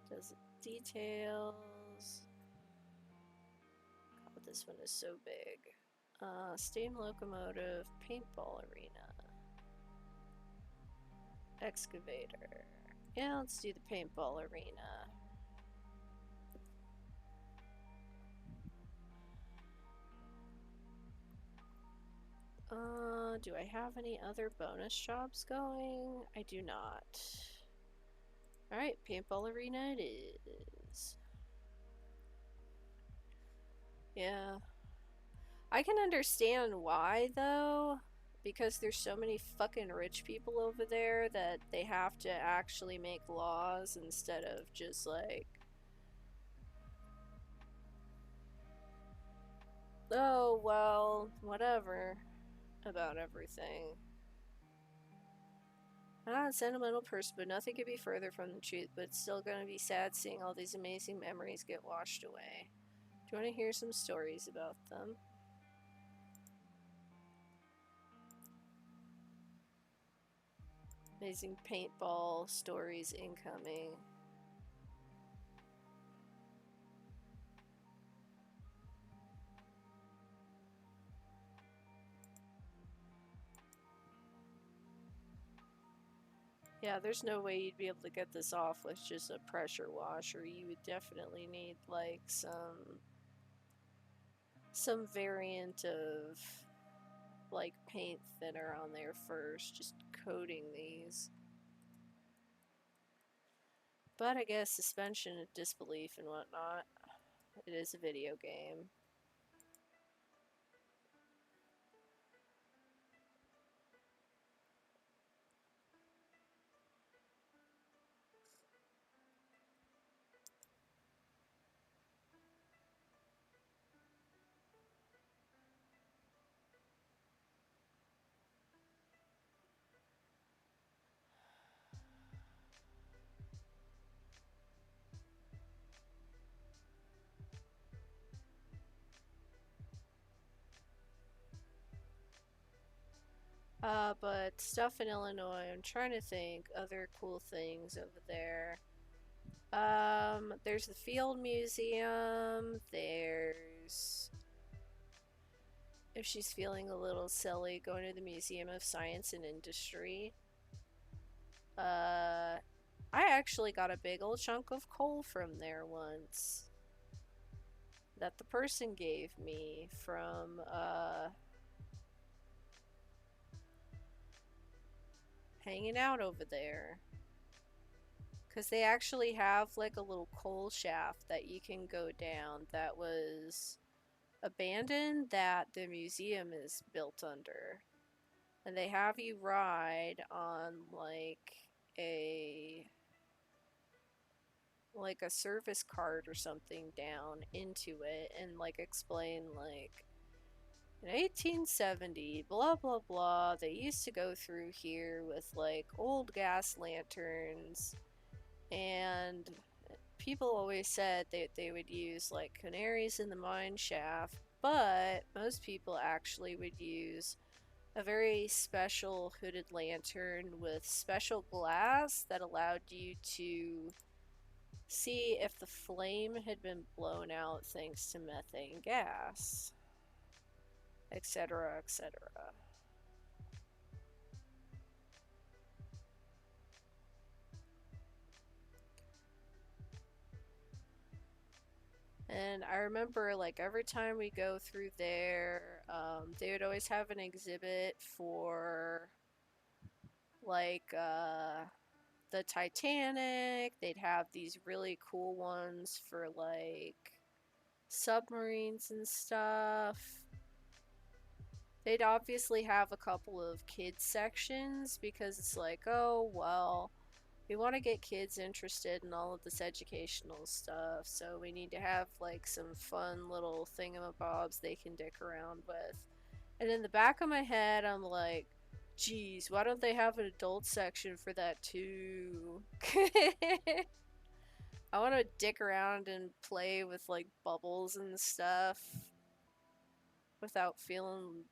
Does it details? God, this one is so big. Steam locomotive, paintball arena. Excavator. Yeah, let's do the paintball arena. Do I have any other bonus jobs going? I do not. Alright, paintball arena it is. Yeah. I can understand why, though, because there's so many fucking rich people over there that they have to actually make laws instead of just like, oh, well, whatever about everything. I'm not a sentimental person, but nothing could be further from the truth, but it's still gonna be sad seeing all these amazing memories get washed away. Do you want to hear some stories about them? Amazing paintball stories incoming. Yeah, there's no way you'd be able to get this off with just a pressure washer. You would definitely need like some variant of like paint thinner on there first, just coating these. But I guess suspension of disbelief and whatnot. It is a video game. But stuff in Illinois, I'm trying to think other cool things over there. There's the Field Museum, there's, if she's feeling a little silly, going to the Museum of Science and Industry. I actually got a big old chunk of coal from there once that the person gave me from, hanging out over there. Because they actually have like a little coal shaft that you can go down that was abandoned that the museum is built under. And they have you ride on a like a service cart or something down into it and like explain like in 1870 blah blah blah they used to go through here with like old gas lanterns, and people always said that they would use like canaries in the mine shaft, but most people actually would use a very special hooded lantern with special glass that allowed you to see if the flame had been blown out thanks to methane gas, etc., etc. And I remember, like, every time we go through there, they would always have an exhibit for, like, the Titanic. They'd have these really cool ones for, like, submarines and stuff. They'd obviously have a couple of kids sections because it's like, oh, well, we want to get kids interested in all of this educational stuff, so we need to have like some fun little thingamabobs they can dick around with. And in the back of my head, I'm like, geez, why don't they have an adult section for that too? I want to dick around and play with like bubbles and stuff without feeling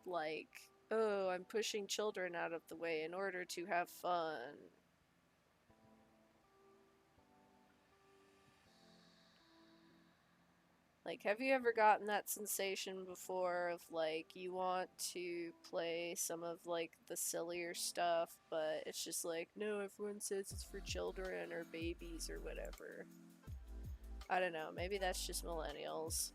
like, oh, I'm pushing children out of the way in order to have fun. Like, have you ever gotten that sensation before of like you want to play some of like the sillier stuff, but it's just like, no, everyone says it's for children or babies or whatever. I don't know, maybe that's just millennials.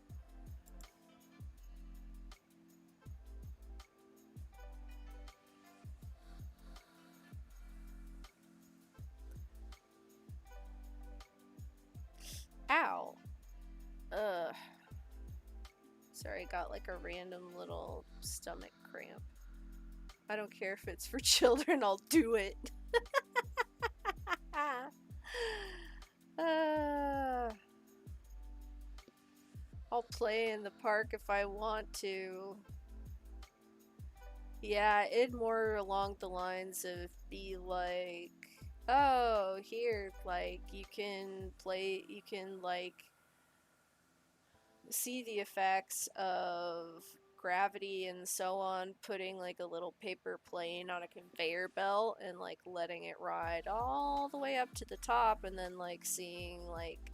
Ow! Ugh. Sorry, got like a random little stomach cramp. I don't care if it's for children, I'll do it. uh, I'll play in the park if I want to. Yeah, it more along the lines of be like, oh, here, like, you can, like, see the effects of gravity and so on, putting like a little paper plane on a conveyor belt and like letting it ride all the way up to the top, and then like seeing like,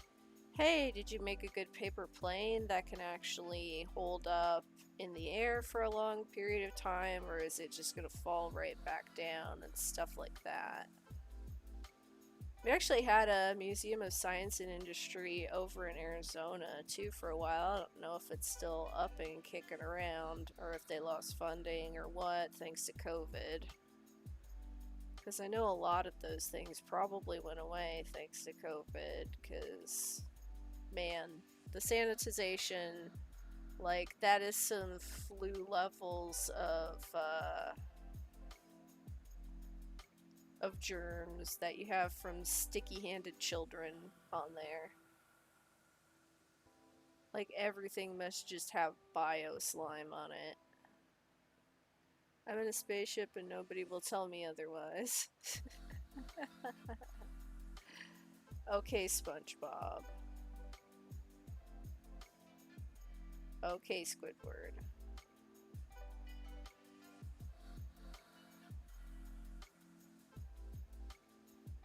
hey, did you make a good paper plane that can actually hold up in the air for a long period of time, or is it just gonna fall right back down and stuff like that. We actually had a Museum of Science and Industry over in Arizona too for a while. I don't know if it's still up and kicking around or if they lost funding or what thanks to COVID. Because I know a lot of those things probably went away thanks to COVID. Because, man, the sanitization, like, that is some flu levels of germs that you have from sticky-handed children on there. Like, everything must just have bio slime on it. I'm in a spaceship and nobody will tell me otherwise. Okay, SpongeBob. Okay, Squidward.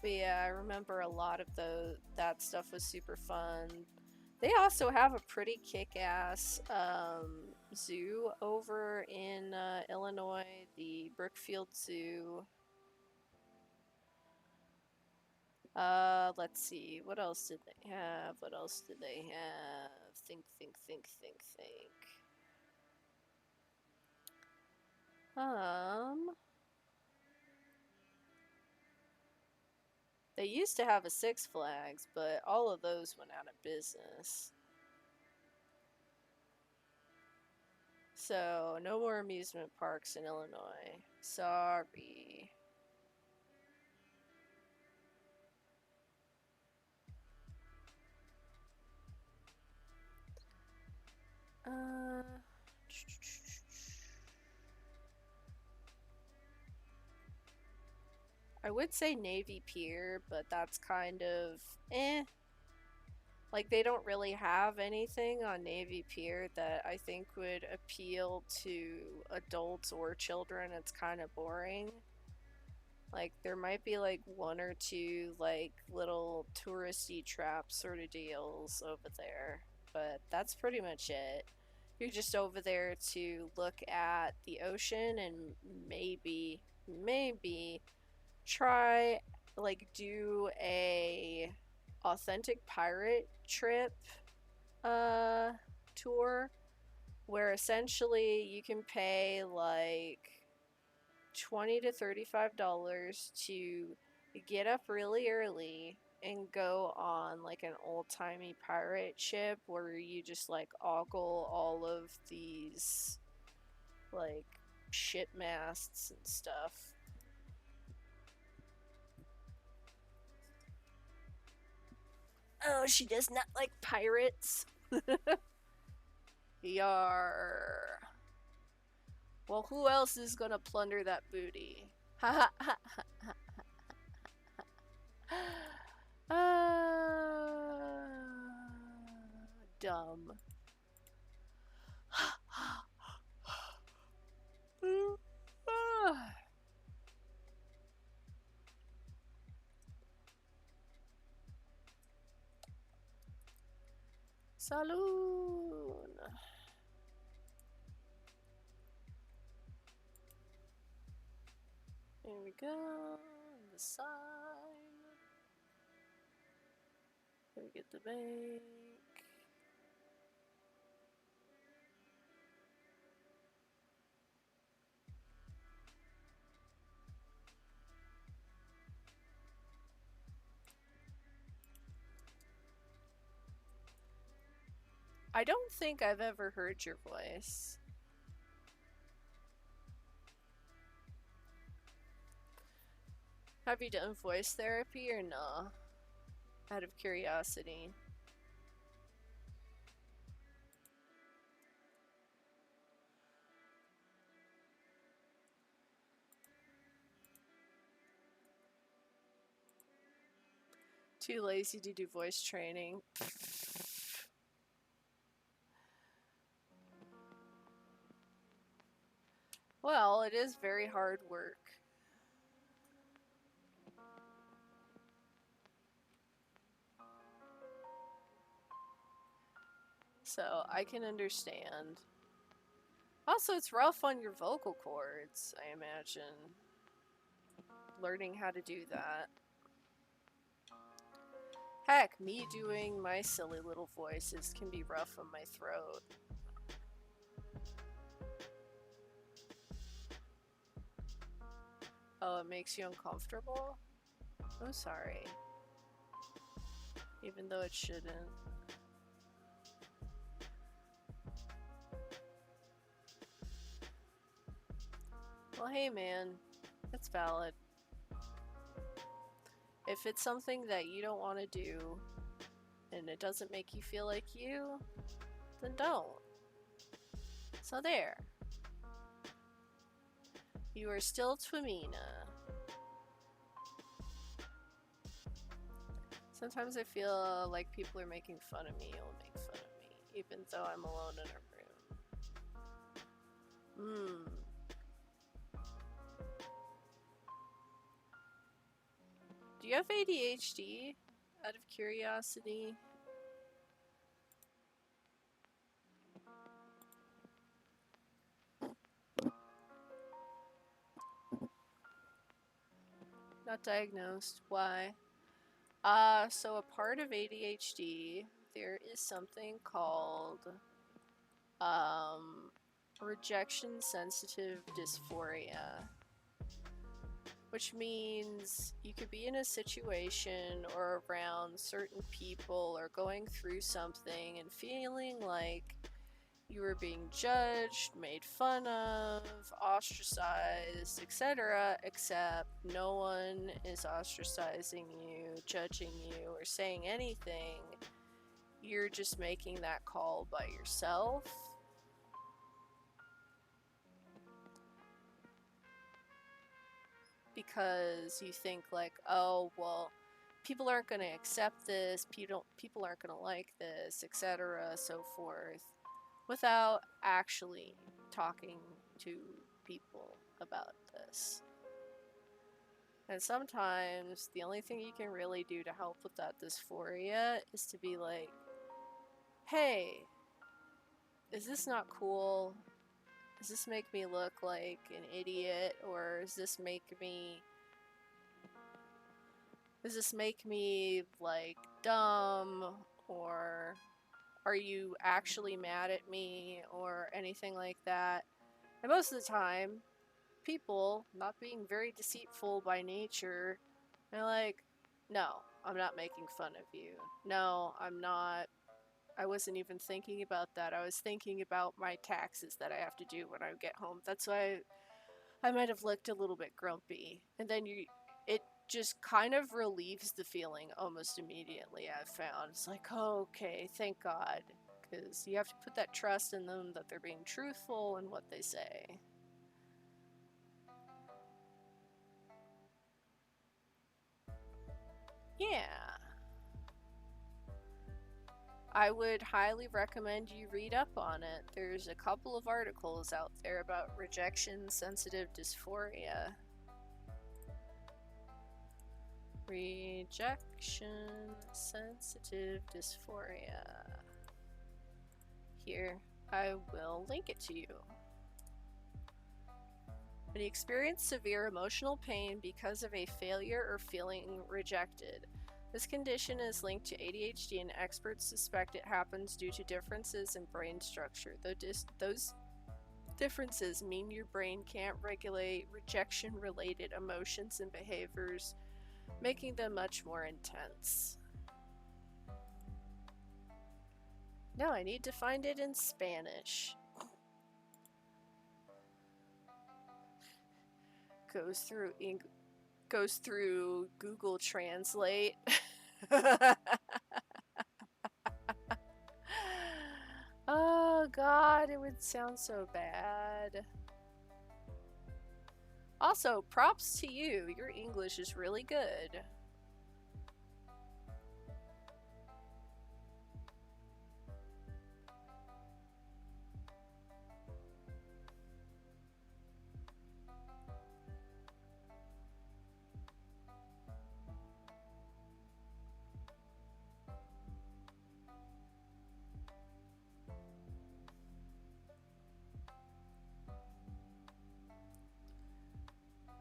But yeah, I remember a lot of that stuff was super fun. They also have a pretty kick-ass zoo over in Illinois, the Brookfield Zoo. Let's see. What else did they have? What else did they have? Think. Um, they used to have a Six Flags, but all of those went out of business. So, no more amusement parks in Illinois. Sorry. Uh, I would say Navy Pier, but that's kind of eh. Like, they don't really have anything on Navy Pier that I think would appeal to adults or children. It's kind of boring. Like, there might be like one or two like little touristy trap sort of deals over there, but that's pretty much it. You're just over there to look at the ocean and maybe try like do a authentic pirate trip tour where essentially you can pay like $20 to $35 to get up really early and go on like an old-timey pirate ship where you just like ogle all of these like ship masts and stuff. Oh, she does not like pirates. Yar. Well, who else is gonna plunder that booty? Ha ha ha ha. Dumb. Saloon. Here we go. The sign. Here we get the bank. I don't think I've ever heard your voice. Have you done voice therapy or nah? Out of curiosity. Too lazy to do voice training. Well, it is very hard work. So, I can understand. Also, it's rough on your vocal cords, I imagine. Learning how to do that. Heck, me doing my silly little voices can be rough on my throat. Oh, it makes you uncomfortable? I'm sorry. Even though it shouldn't. Well, hey man, it's valid. If it's something that you don't want to do, and it doesn't make you feel like you, then don't. So there. You are still Twamina. Sometimes I feel like people are making fun of me will make fun of me, even though I'm alone in a room. Do you have ADHD? Out of curiosity? Not diagnosed. Why? So a part of ADHD, there is something called rejection sensitive dysphoria, which means you could be in a situation or around certain people or going through something and feeling like you were being judged, made fun of, ostracized, etc., except no one is ostracizing you, judging you, or saying anything. You're just making that call by yourself. Because you think like, oh, well, people aren't going to accept this, people aren't going to like this, etc., so forth, without actually talking to people about this. And sometimes the only thing you can really do to help with that dysphoria is to be like, hey, is this not cool? Does this make me look like an idiot? Or does this make me like dumb? Or are you actually mad at me or anything like that? And most of the time, people, not being very deceitful by nature, they're like, no, I'm not making fun of you. No, I'm not. I wasn't even thinking about that. I was thinking about my taxes that I have to do when I get home. That's why I might have looked a little bit grumpy. And then it just kind of relieves the feeling almost immediately, I've found. It's like, oh, okay, thank God. Because you have to put that trust in them that they're being truthful in what they say. Yeah. I would highly recommend you read up on it. There's a couple of articles out there about rejection sensitive dysphoria. Rejection sensitive dysphoria. Here, I will link it to you. When you experience severe emotional pain because of a failure or feeling rejected, this condition is linked to ADHD, and experts suspect it happens due to differences in brain structure. Those differences mean your brain can't regulate rejection-related emotions and behaviors, making them much more intense. No, I need to find it in Spanish. Goes through Google Translate. Oh God, it would sound so bad. Also, props to you. Your English is really good.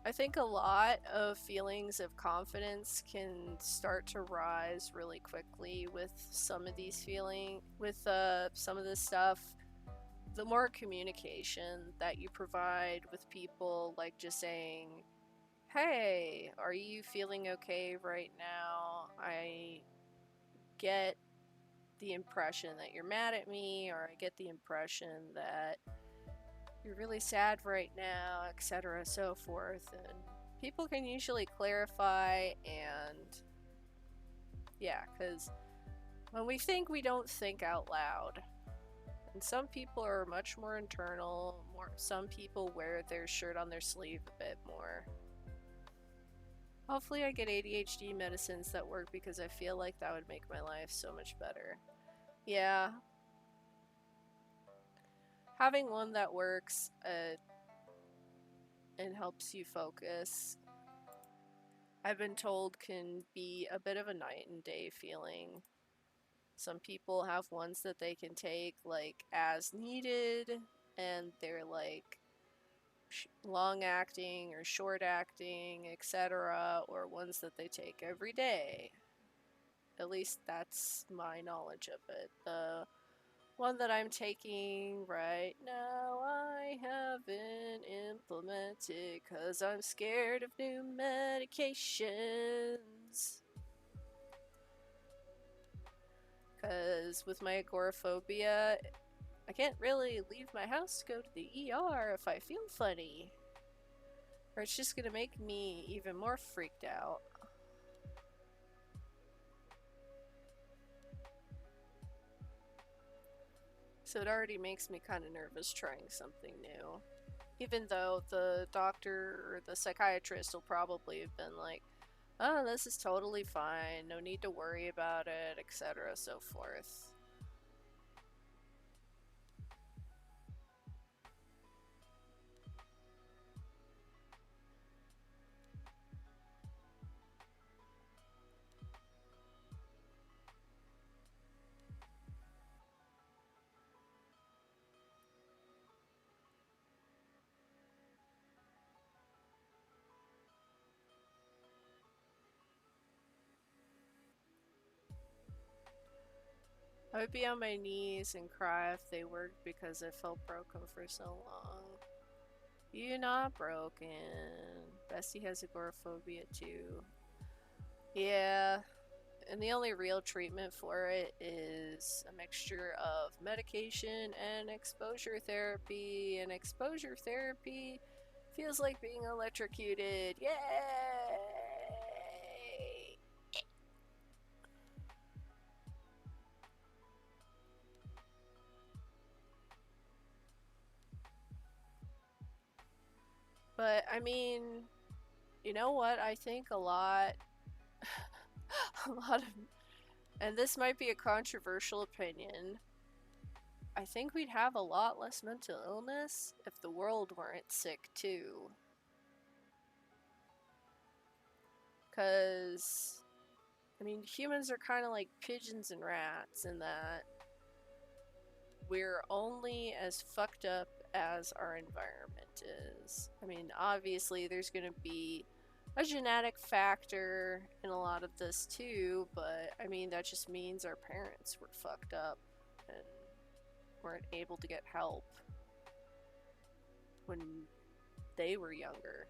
I think a lot of feelings of confidence can start to rise really quickly with some of these some of this stuff. The more communication that you provide with people, like just saying, hey, are you feeling okay right now? I get the impression that you're mad at me, or I get the impression that you're really sad right now, etc., so forth. And people can usually clarify, and yeah, because when we think, we don't think out loud. And some people are much more internal. Some people wear their shirt on their sleeve a bit more. Hopefully I get ADHD medicines that work, because I feel like that would make my life so much better. Yeah. Having one that works and helps you focus, I've been told, can be a bit of a night and day feeling. Some people have ones that they can take like as needed, and they're like long acting or short acting, etc., or ones that they take every day. At least that's my knowledge of it. The one that I'm taking right now, I haven't implemented because I'm scared of new medications. Because with my agoraphobia, I can't really leave my house to go to the ER if I feel funny, or it's just gonna make me even more freaked out. So it already makes me kind of nervous trying something new. Even though the doctor or the psychiatrist will probably have been like, oh, this is totally fine, no need to worry about it, etc., so forth. I would be on my knees and cry if they worked because I felt broken for so long. You're not broken. Bestie has agoraphobia too. Yeah, and the only real treatment for it is a mixture of medication and exposure therapy. And exposure therapy feels like being electrocuted. Yay! But I mean, you know what? I think a lot, a lot of, and this might be a controversial opinion. I think we'd have a lot less mental illness if the world weren't sick too. Because, I mean, humans are kind of like pigeons and rats in that we're only as fucked up as our environment is. I mean, obviously, there's going to be a genetic factor in a lot of this too, but I mean, that just means our parents were fucked up and weren't able to get help when they were younger.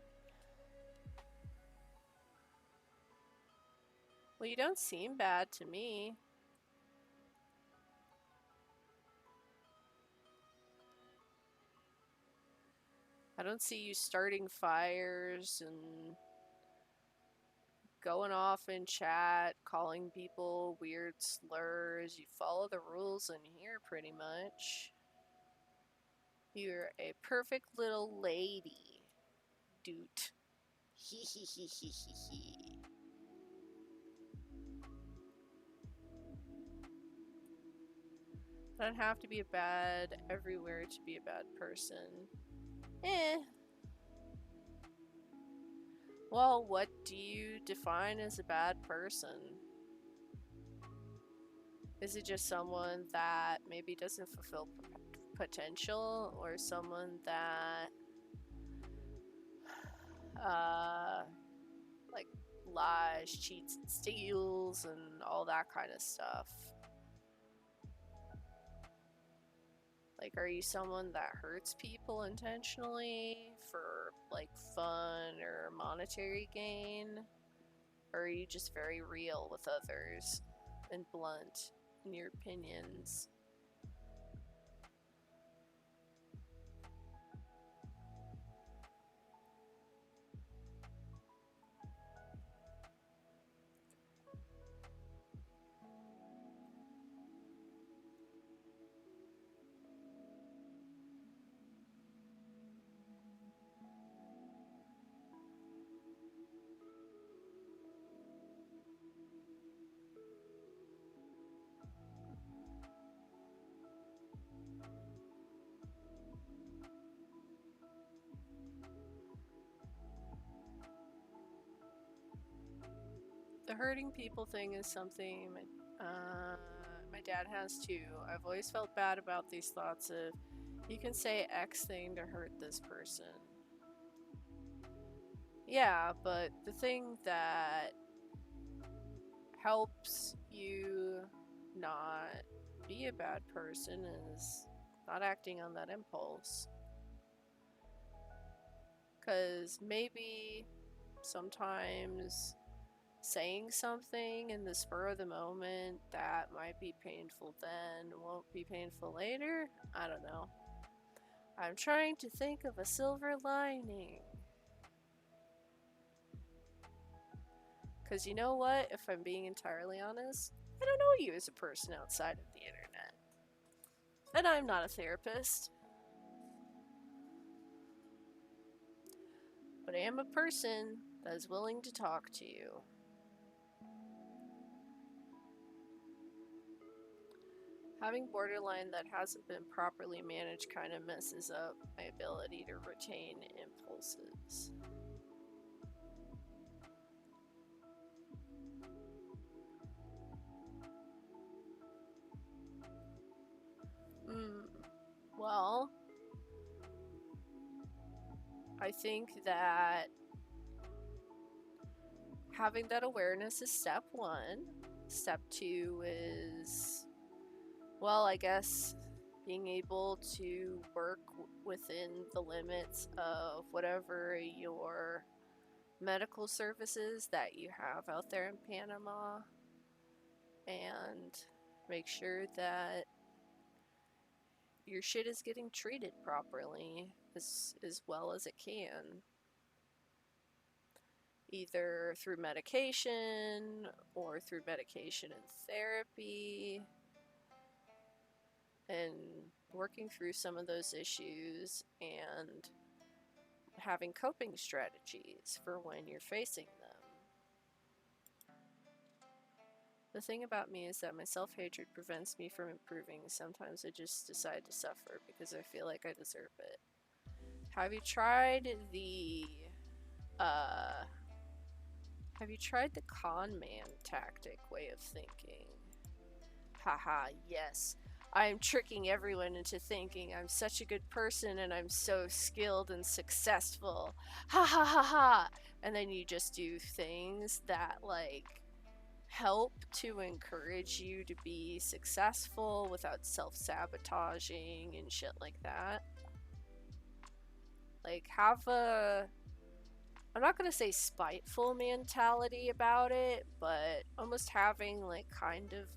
Well, you don't seem bad to me. I don't see you starting fires and going off in chat, calling people weird slurs. You follow the rules in here pretty much. You're a perfect little lady, dude. Hee hee hee hee hee hee. I don't have to be bad everywhere to be a bad person. Eh. Well, what do you define as a bad person? Is it just someone that maybe doesn't fulfill potential, or someone that like lies, cheats, and steals, and all that kind of stuff? Like, are you someone that hurts people intentionally for like fun or monetary gain? Or are you just very real with others and blunt in your opinions? The hurting people thing is something my dad has too. I've always felt bad about these thoughts of, you can say X thing to hurt this person. Yeah, but the thing that helps you not be a bad person is not acting on that impulse. Because maybe sometimes saying something in the spur of the moment that might be painful then won't be painful later. I don't know. I'm trying to think of a silver lining. Because you know what? If I'm being entirely honest, I don't know you as a person outside of the internet. And I'm not a therapist. But I am a person that is willing to talk to you. Having borderline that hasn't been properly managed kind of messes up my ability to retain impulses. Well, I think that having that awareness is step one. Step two is Well, I guess being able to work within the limits of whatever your medical services that you have out there in Panama, and make sure that your shit is getting treated properly as well as it can, either through medication or through medication and therapy, and working through some of those issues and having coping strategies for when you're facing them. The thing about me is that my self-hatred prevents me from improving. Sometimes I just decide to suffer because I feel like I deserve it. Have you tried the uh con man tactic way of thinking? Haha, yes. I'm tricking everyone into thinking I'm such a good person and I'm so skilled and successful. Ha ha ha ha! And then you just do things that, like, help to encourage you to be successful without self-sabotaging and shit like that. Like, have a, I'm not gonna say spiteful mentality about it, but almost having, like, kind of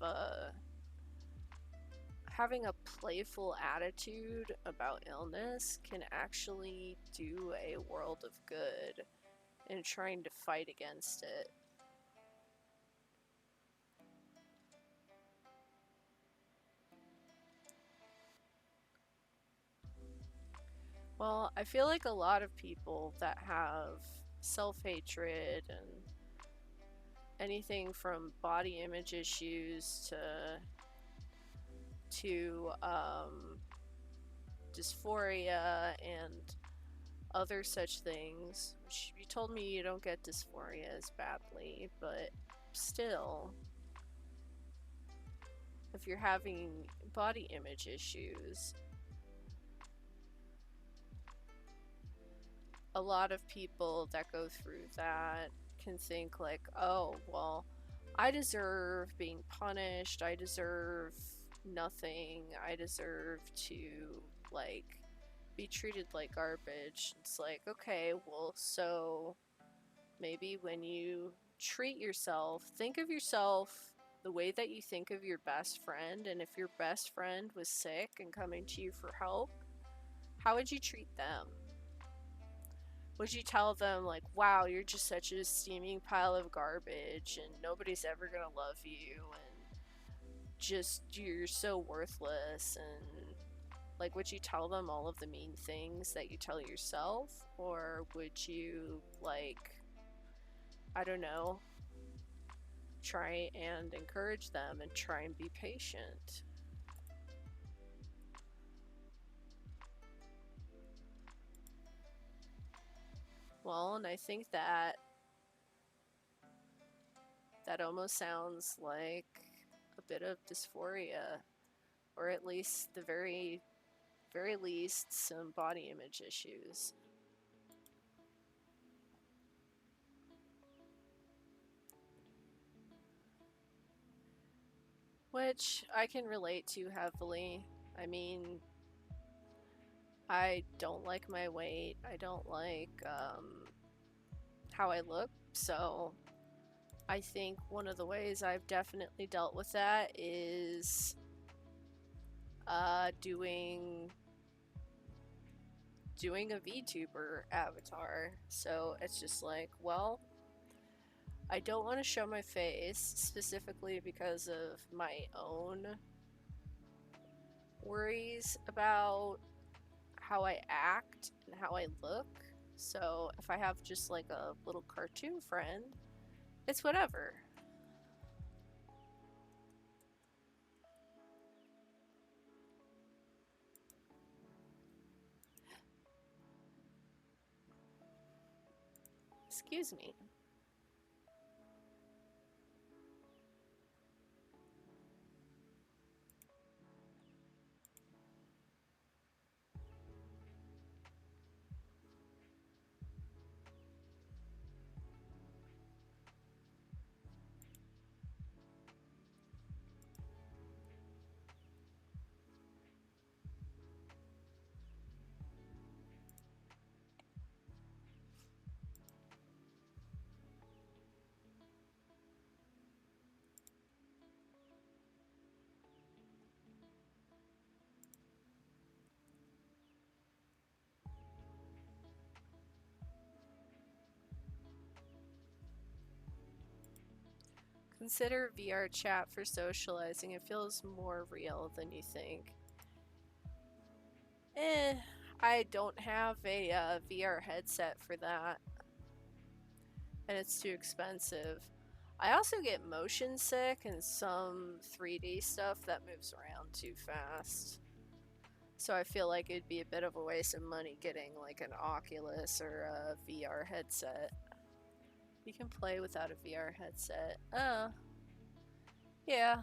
having a playful attitude about illness can actually do a world of good in trying to fight against it. Well, I feel like a lot of people that have self-hatred and anything from body image issues to dysphoria and other such things, which you told me you don't get dysphoria as badly, but still, if you're having body image issues, a lot of people that go through that can think like, oh, well, I deserve being punished, I deserve nothing, I deserve to, like, be treated like garbage. It's like, okay, well, so maybe when you treat yourself, think of yourself the way that you think of your best friend, and if your best friend was sick and coming to you for help, how would you treat them? Would you tell them, like, wow, you're just such a steaming pile of garbage and nobody's ever gonna love you and just you're so worthless, and like, would you tell them all of the mean things that you tell yourself? Or would you, like, I don't know, try and encourage them and try and be patient? Well, and I think that that almost sounds like a bit of dysphoria, or at least the very least some body image issues. Which I can relate to heavily. I mean, I don't like my weight. I don't like how I look. So I think one of the ways I've definitely dealt with that is doing a VTuber avatar. So it's just like, well, I don't want to show my face specifically because of my own worries about how I act and how I look. So if I have just like a little cartoon friend, it's whatever. Excuse me. Consider VR chat for socializing. It feels more real than you think. I don't have a VR headset for that. And it's too expensive. I also get motion sick and some 3D stuff that moves around too fast. So I feel like it'd be a bit of a waste of money getting like an Oculus or a VR headset. You can play without a VR headset. Yeah.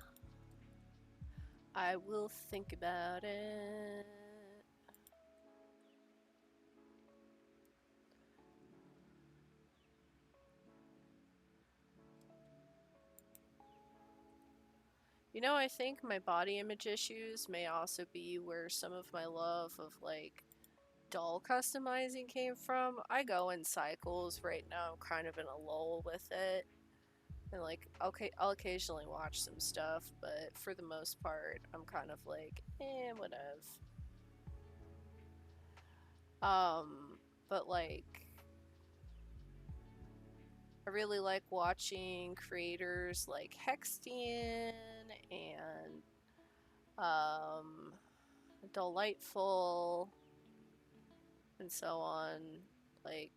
I will think about it. You know, I think my body image issues may also be where some of my love of like doll customizing came from. I go in cycles. Right now I'm kind of in a lull with it. And like, okay, I'll occasionally watch some stuff, but for the most part, I'm kind of like, whatever. But like, I really like watching creators like Hextian and Delightful and so on. Like,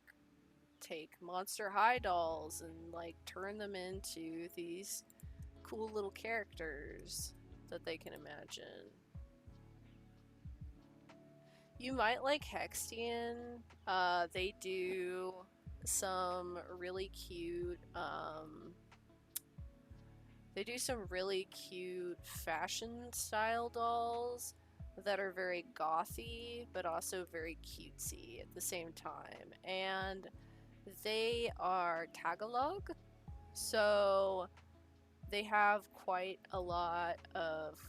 take Monster High dolls and like turn them into these cool little characters that they can imagine. You might like Hextian. They do some really cute fashion style dolls that are very gothy but also very cutesy at the same time. And they are Tagalog, so they have quite a lot of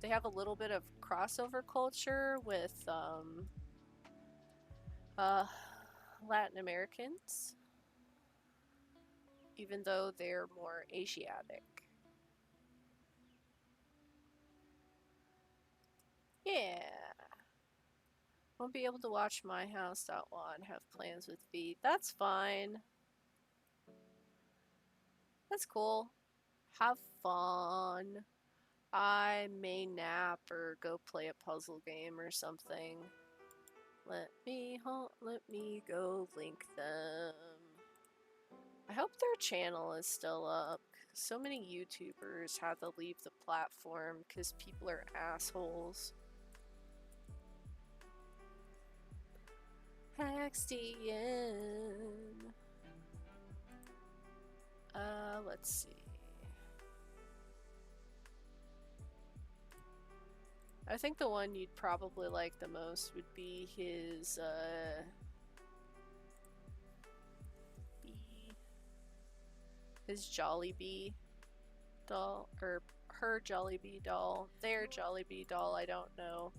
they have a little bit of crossover culture with Latin Americans, even though they're more Asiatic. Yeah. Won't be able to watch My House one. Have plans with V. That's fine. That's cool. Have fun. I may nap or go play a puzzle game or something. Let me go link them. I hope their channel is still up. So many YouTubers had to leave the platform because people are assholes. Hextian. Let's see. I think the one you'd probably like the most would be his, his Jollibee doll, or her Jollibee doll, their Jollibee doll, I don't know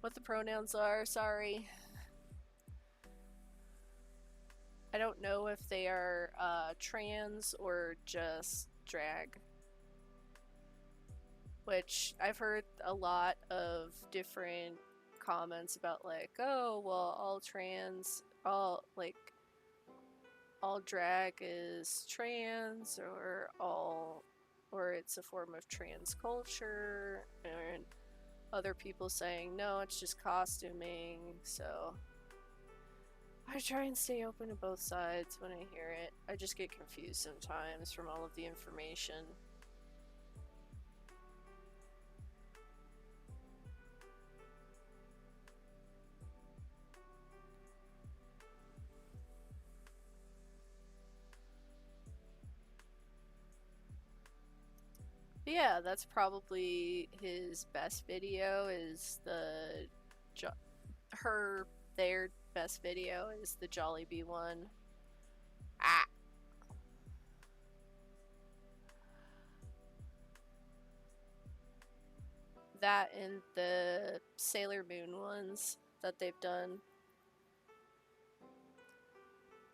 what the pronouns are, sorry. I don't know if they are trans or just drag. Which I've heard a lot of different comments about, like, oh, well, all drag is trans, or it's a form of trans culture, and other people saying, no, it's just costuming, so I try and stay open to both sides when I hear it. I just get confused sometimes from all of the information. But yeah, that's probably his best video, is their best video is the Jollibee one. Ah! That and the Sailor Moon ones that they've done.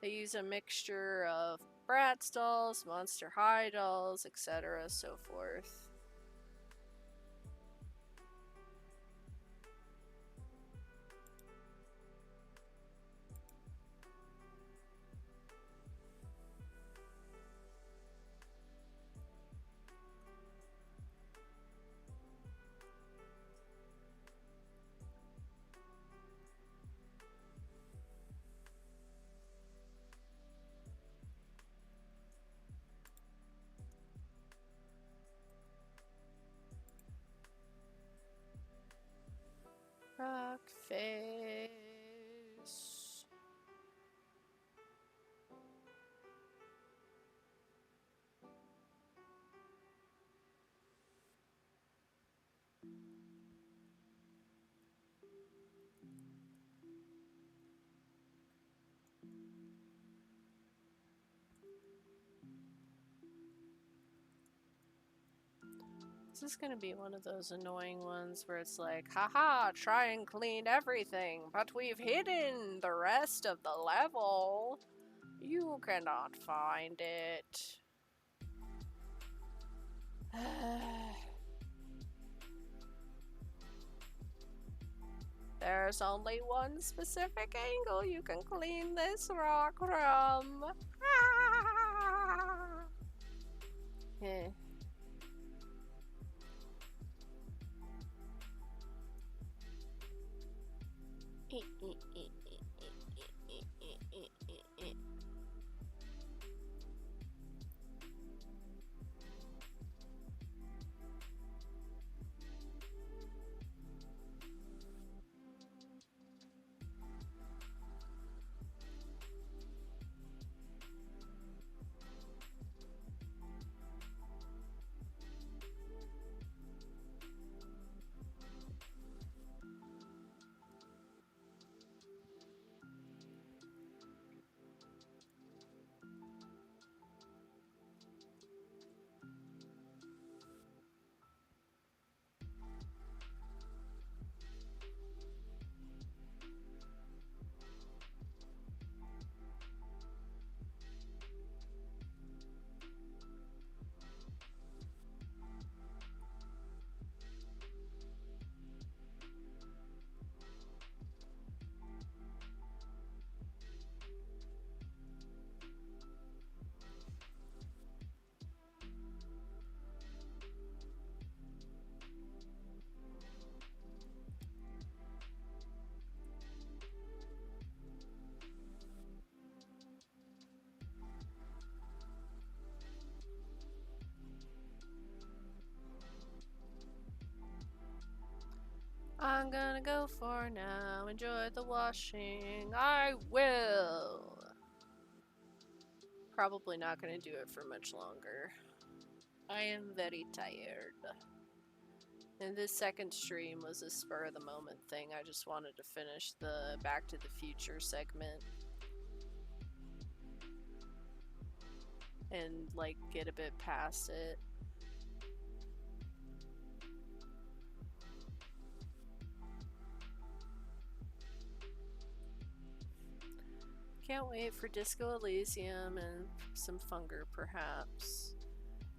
They use a mixture of Bratz dolls, Monster High dolls, etc., so forth. face. This is gonna be one of those annoying ones where it's like, haha, try and clean everything, but we've hidden the rest of the level. You cannot find it. There's only one specific angle you can clean this rock from. Heh. I'm gonna go for now. Enjoy the washing. I will. Probably not gonna do it for much longer. I am very tired. And this second stream was a spur of the moment thing. I just wanted to finish the Back to the Future segment. And like get a bit past it. Can't wait for Disco Elysium and some Funger, perhaps.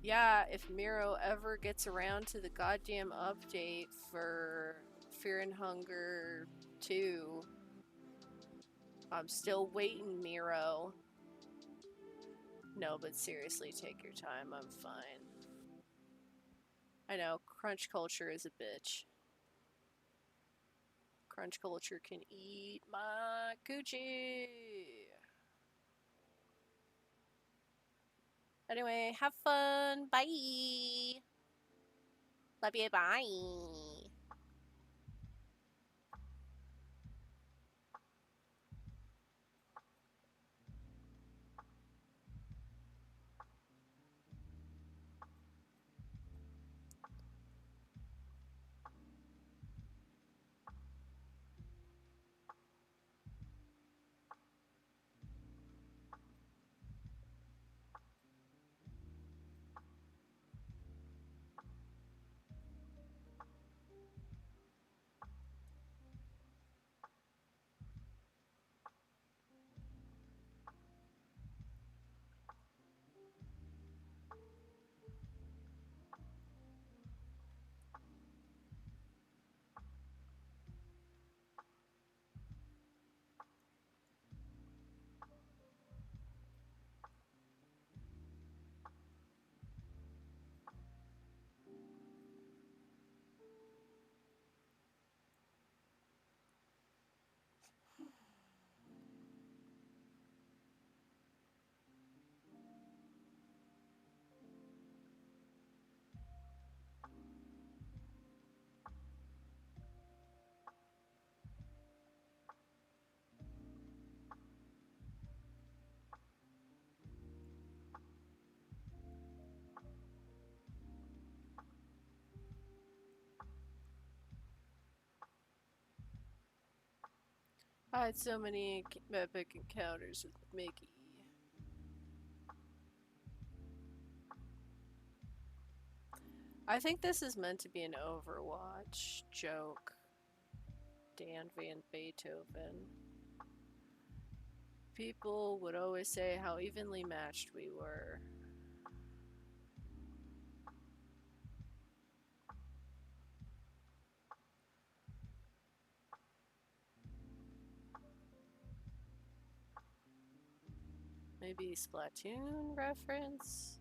Yeah, if Miro ever gets around to the goddamn update for Fear and Hunger 2. I'm still waiting, Miro. No, but seriously, take your time. I'm fine. I know, crunch culture is a bitch. Crunch culture can eat my coochie. Anyway, have fun. Bye. Love you. Bye. I had so many epic encounters with Mickey. I think this is meant to be an Overwatch joke. Dan Van Beethoven. People would always say how evenly matched we were. Maybe Splatoon reference?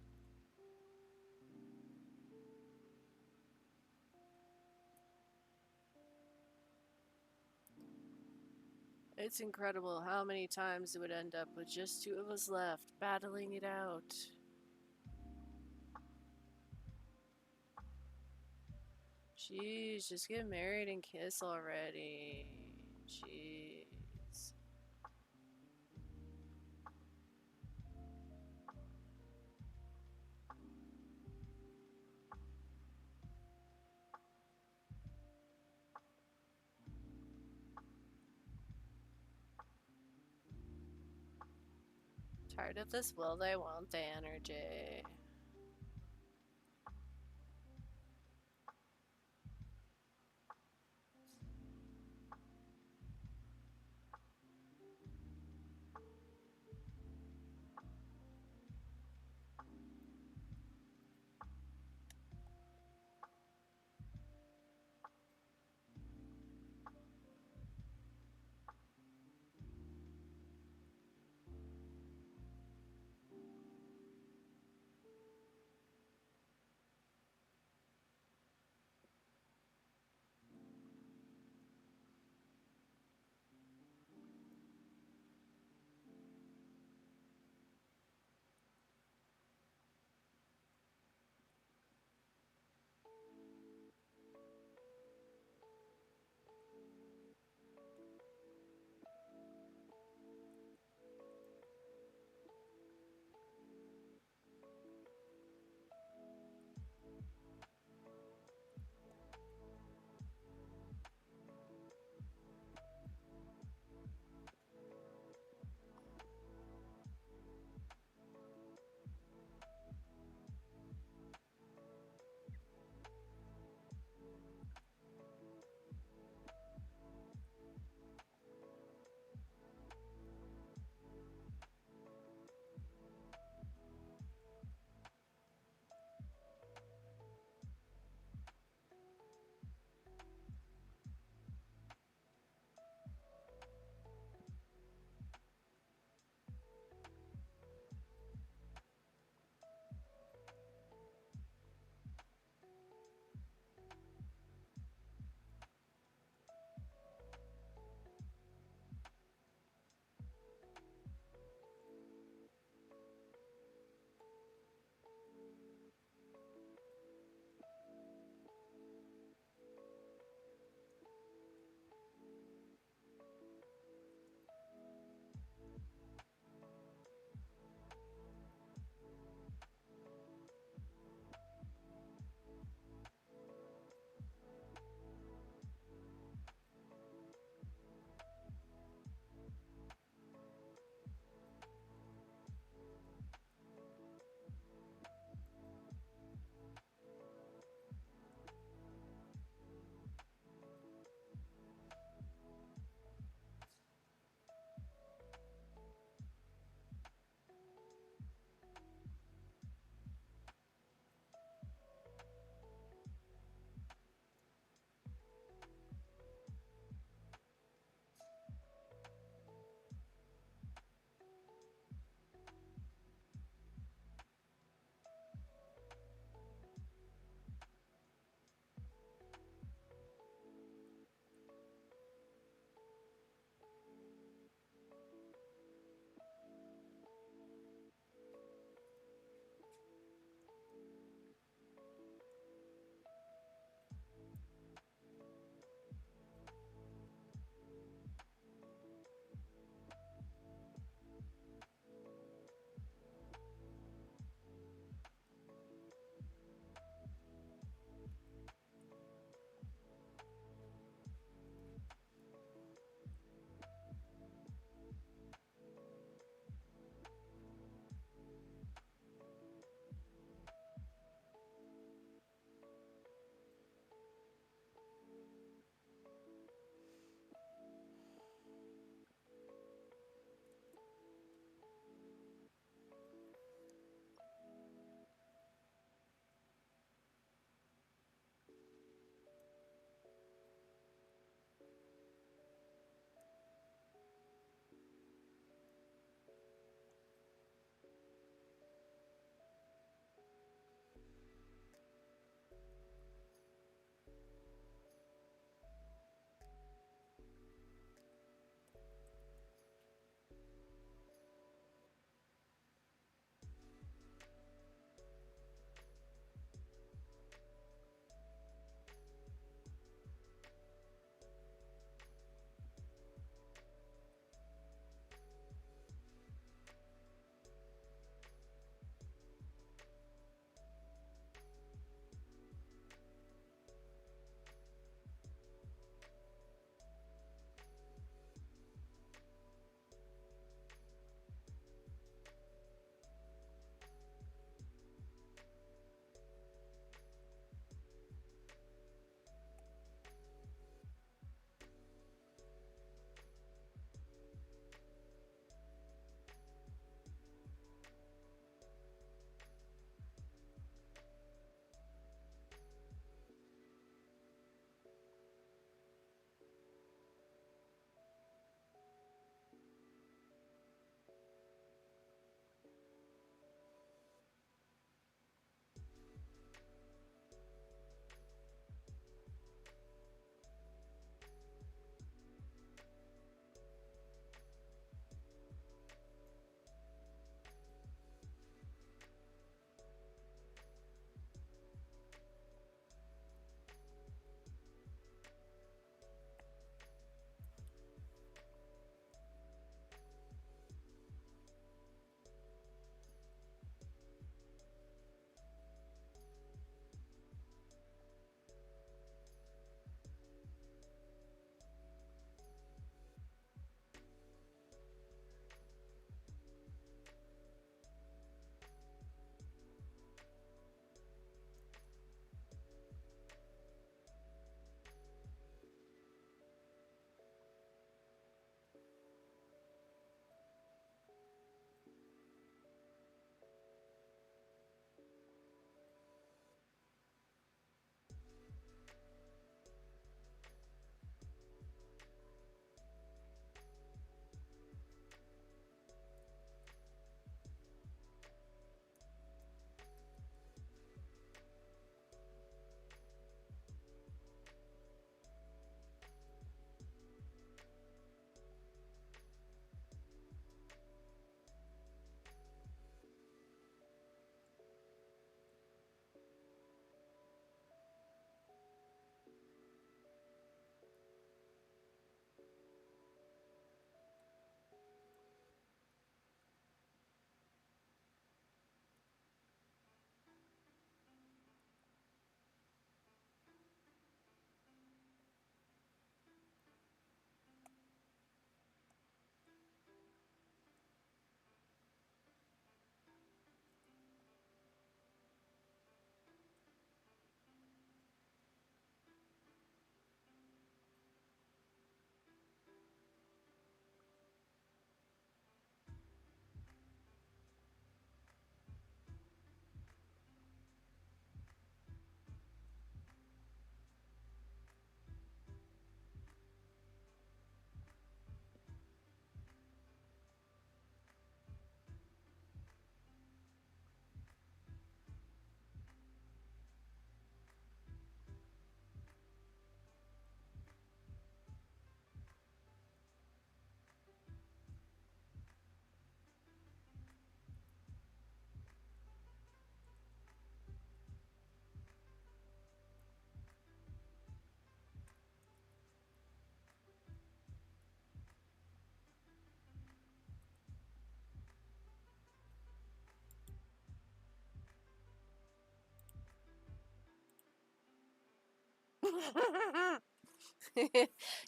It's incredible how many times it would end up with just two of us left, battling it out. Jeez, just get married and kiss already. Jeez. Tired of this will they won't they energy.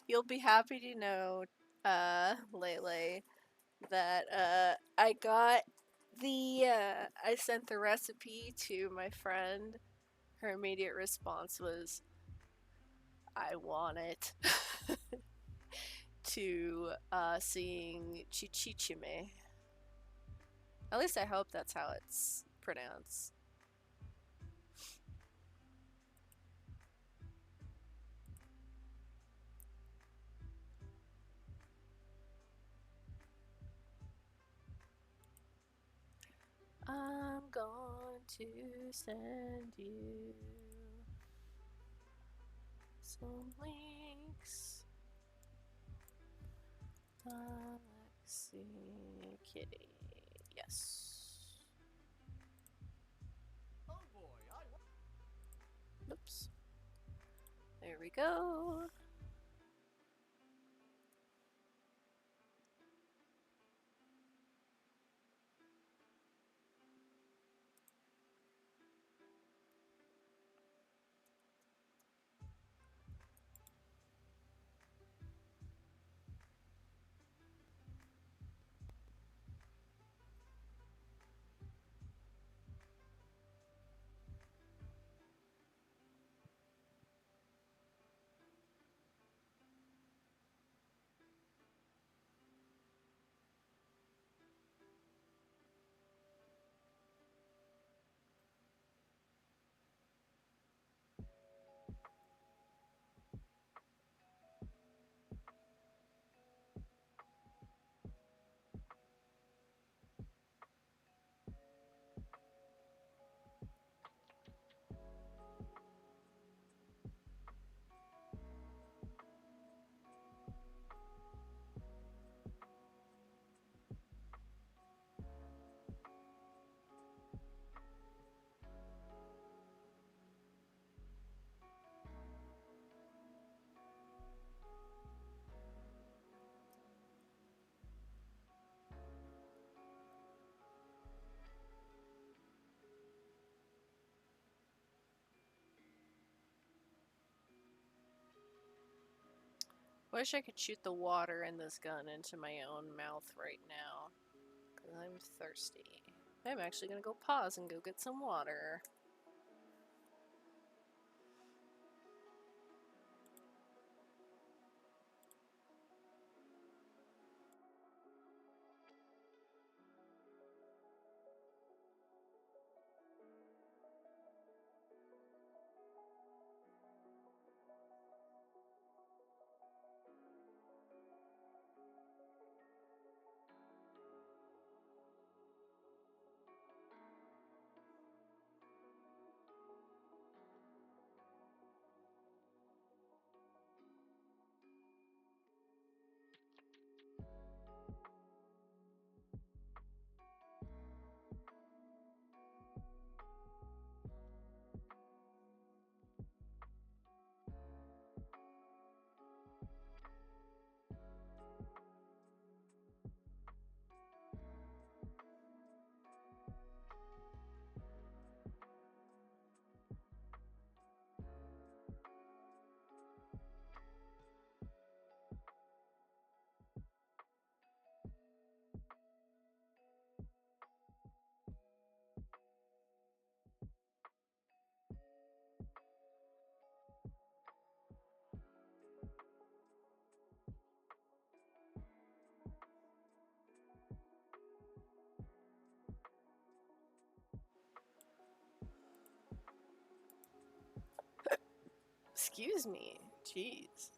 You'll be happy to know, Lele, that I got I sent the recipe to my friend. Her immediate response was, I want it. To seeing Chichichime. At least I hope that's how it's pronounced. I'm going to send you some links. Alexi Kitty. Yes. Oh boy, Oops. There we go. Wish I could shoot the water in this gun into my own mouth right now. Because I'm thirsty. I'm actually gonna go pause and go get some water. Excuse me. Jeez.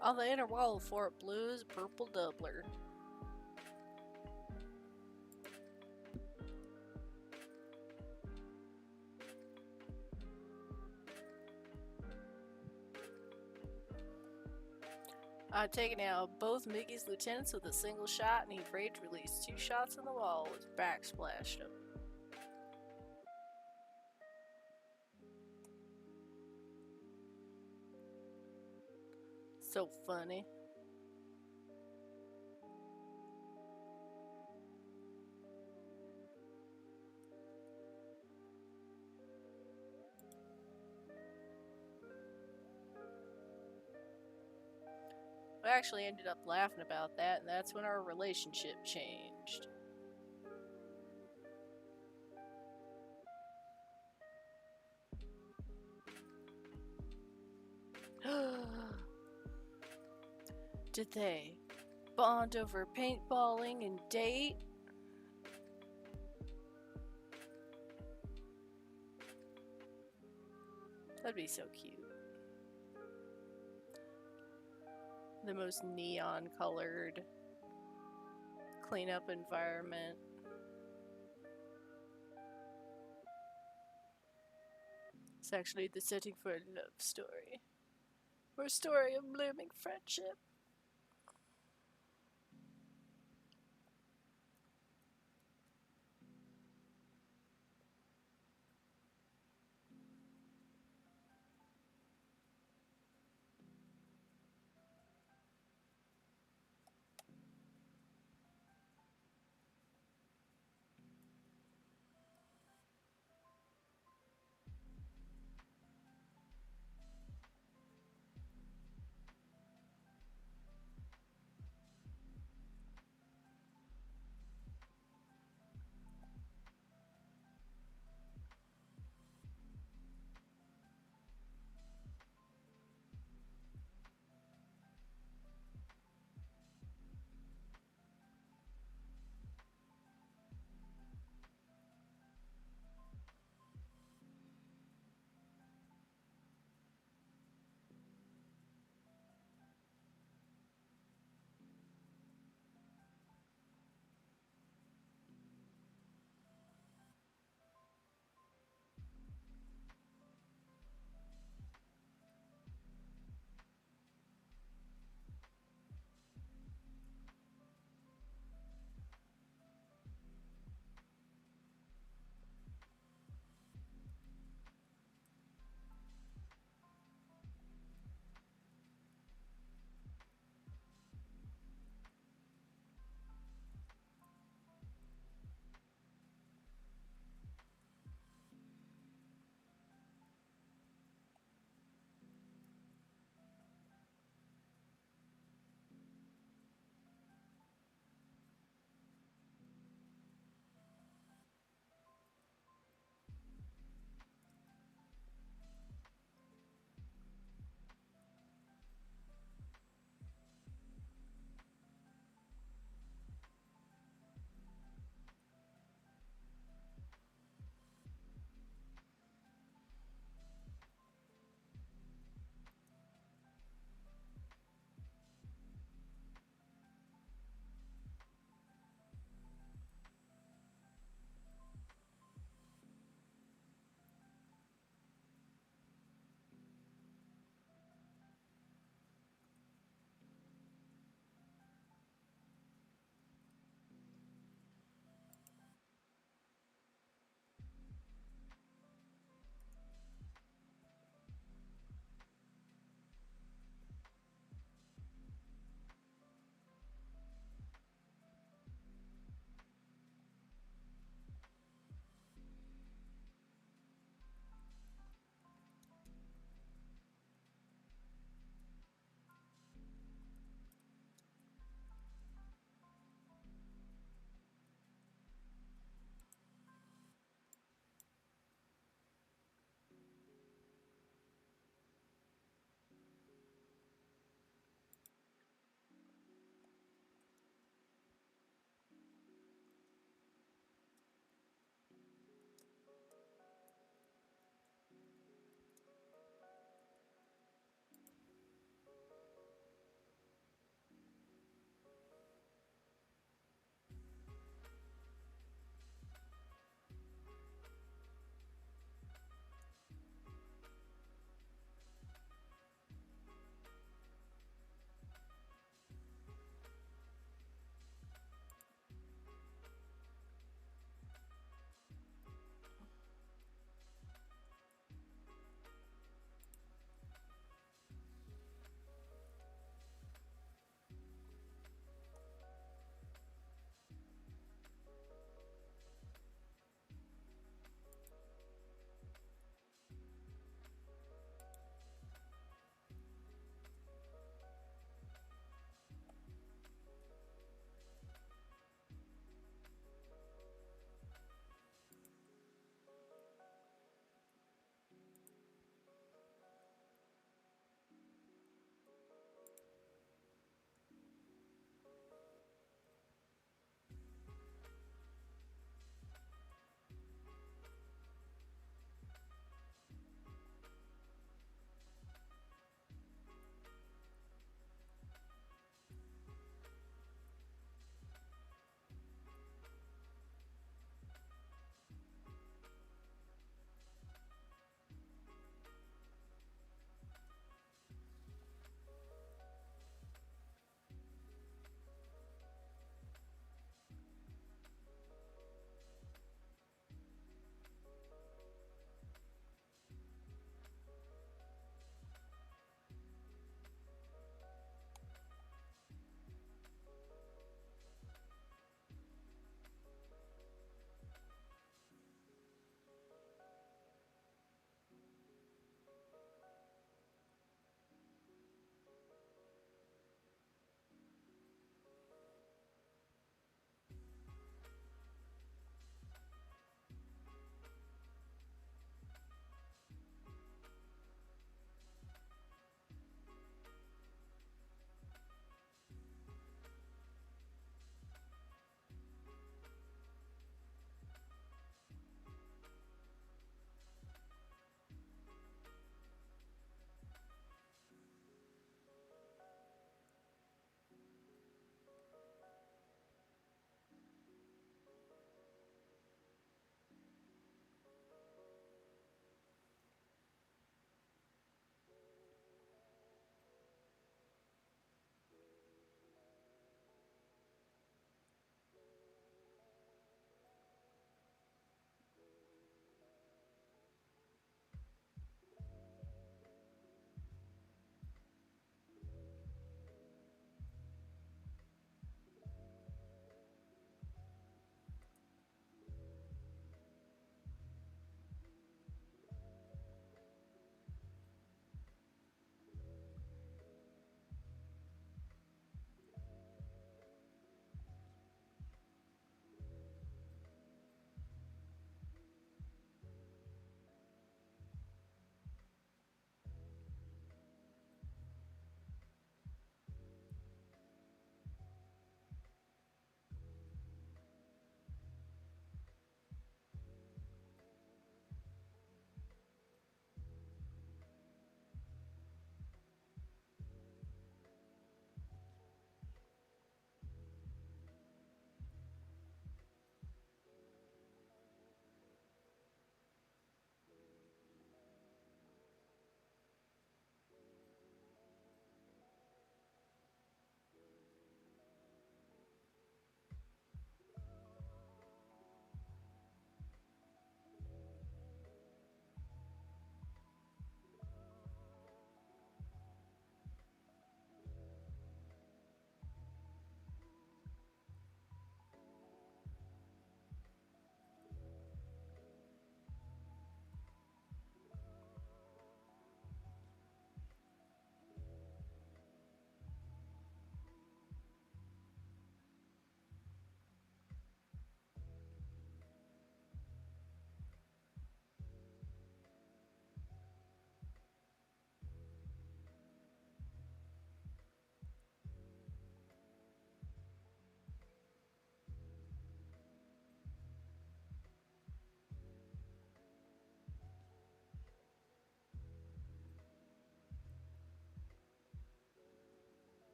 On the inner wall of Fort Blue is a purple doubler. I've taken out both Mickey's lieutenants with a single shot, and he'd rage released 2 shots in the wall with his back splashed him. So funny. I actually ended up laughing about that, and that's when our relationship changed. Did they bond over paintballing and date? That'd be so cute. The most neon colored cleanup environment. It's actually the setting for a love story. Or a story of blooming friendship.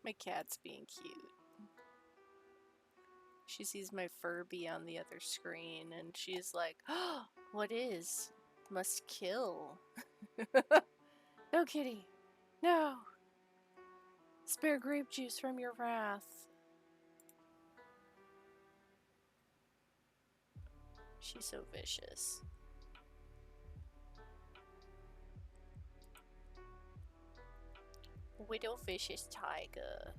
My cat's being cute. She sees my Furby on the other screen and she's like, oh, what is? Must kill. No, kitty. No. Spare grape juice from your wrath. She's so vicious. Widow vicious tiger.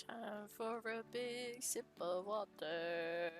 Time for a big sip of water.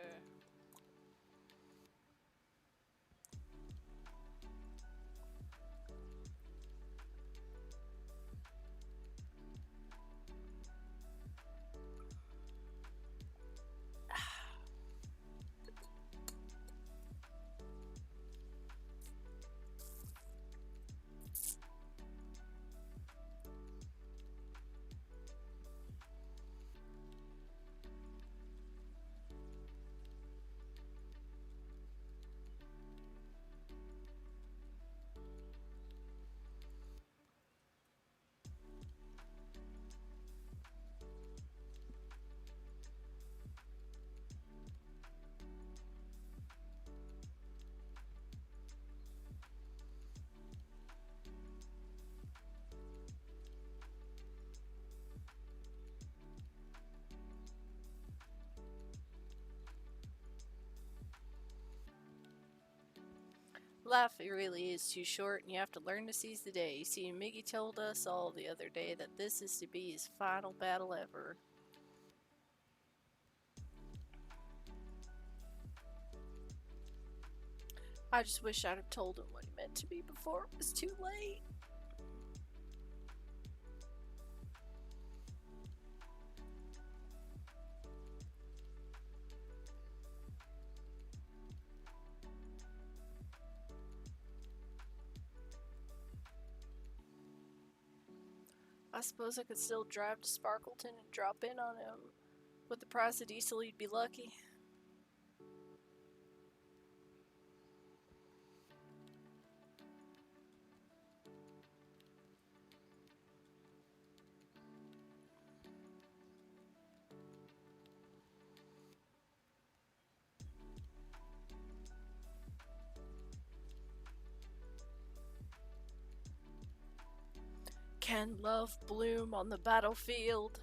Life really is too short, and you have to learn to seize the day. See, Miggy told us all the other day that this is to be his final battle ever. I just wish I'd have told him what he meant to me before it was too late. I suppose I could still drive to Sparkleton and drop in on him. With the price of diesel, you'd be lucky. Can love bloom on the battlefield?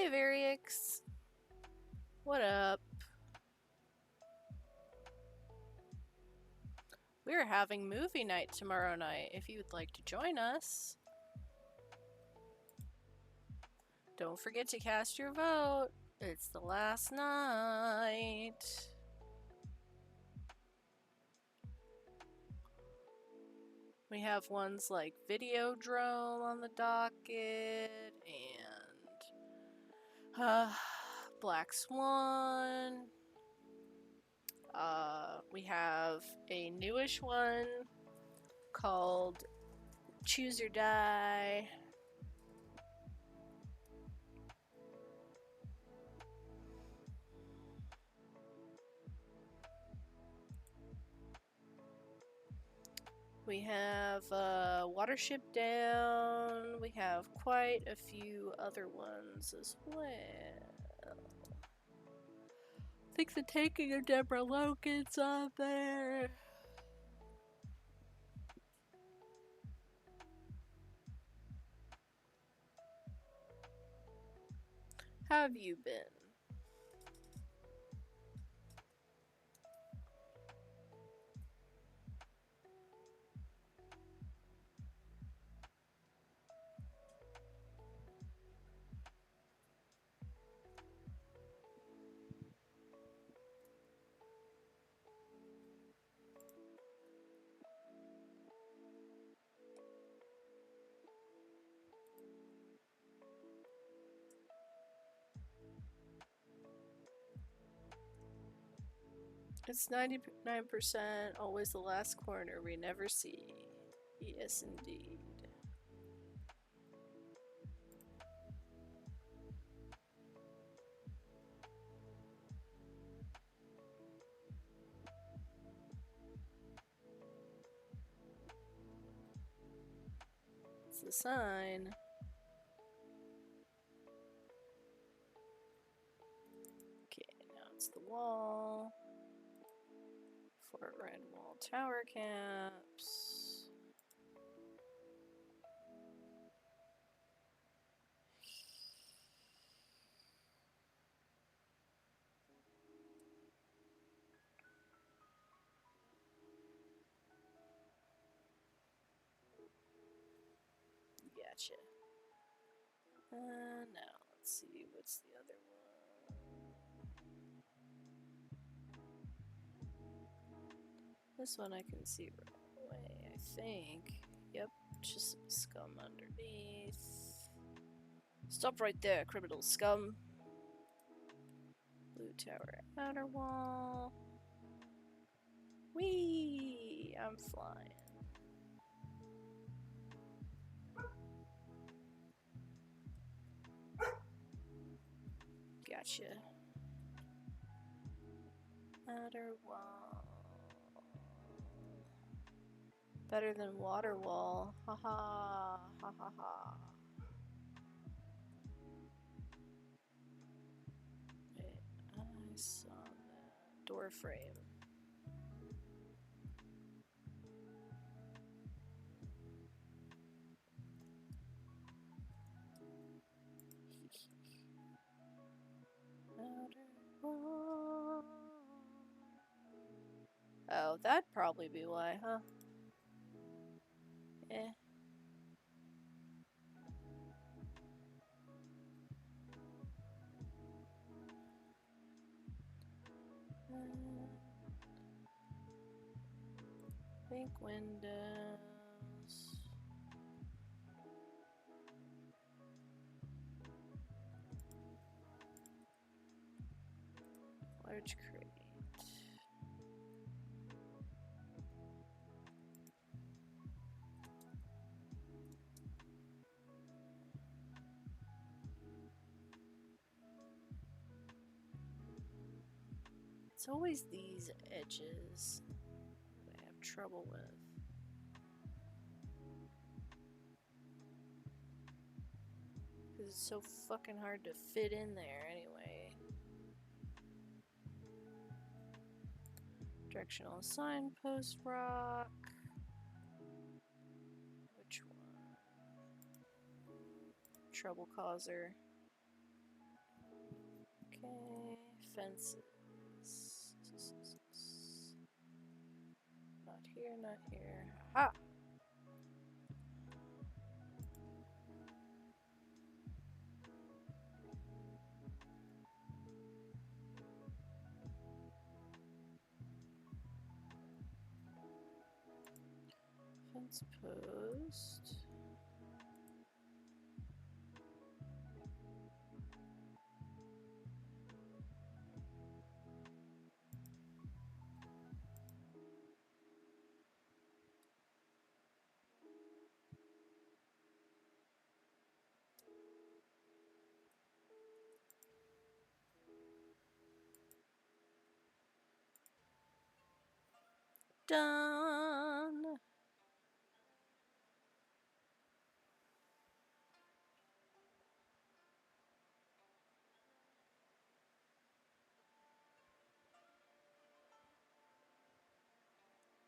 Hey, Varix. What up? We're having movie night tomorrow night if you would like to join us. Don't forget to cast your vote. It's the last night. We have ones like Videodrome on the docket and Black Swan. We have a newish one called Choose Your Die. We have Watership Down. We have quite a few other ones as well. I think the Taking of Deborah Logan's on there. How have you been? It's 99% always the last corner we never see. Yes, indeed. It's the sign. Okay, now it's the wall. Fort Red Wall tower caps. Gotcha. Now let's see, what's the other one? This one I can see right away, I think. Yep, just some scum underneath. Stop right there, criminal scum. Blue tower outer wall. Whee! I'm flying. Gotcha. Outer wall. Better than water wall. Haha. Ha ha ha. Wait, I saw that. Door frame. Outer wall. Oh, that'd probably be why, huh? Eh. Pink windows. Large crate. It's always these edges that I have trouble with. Because it's so fucking hard to fit in there anyway. Directional signpost rock. Which one? Trouble causer. fences. Not here, not here. Ha! Fence post. Done.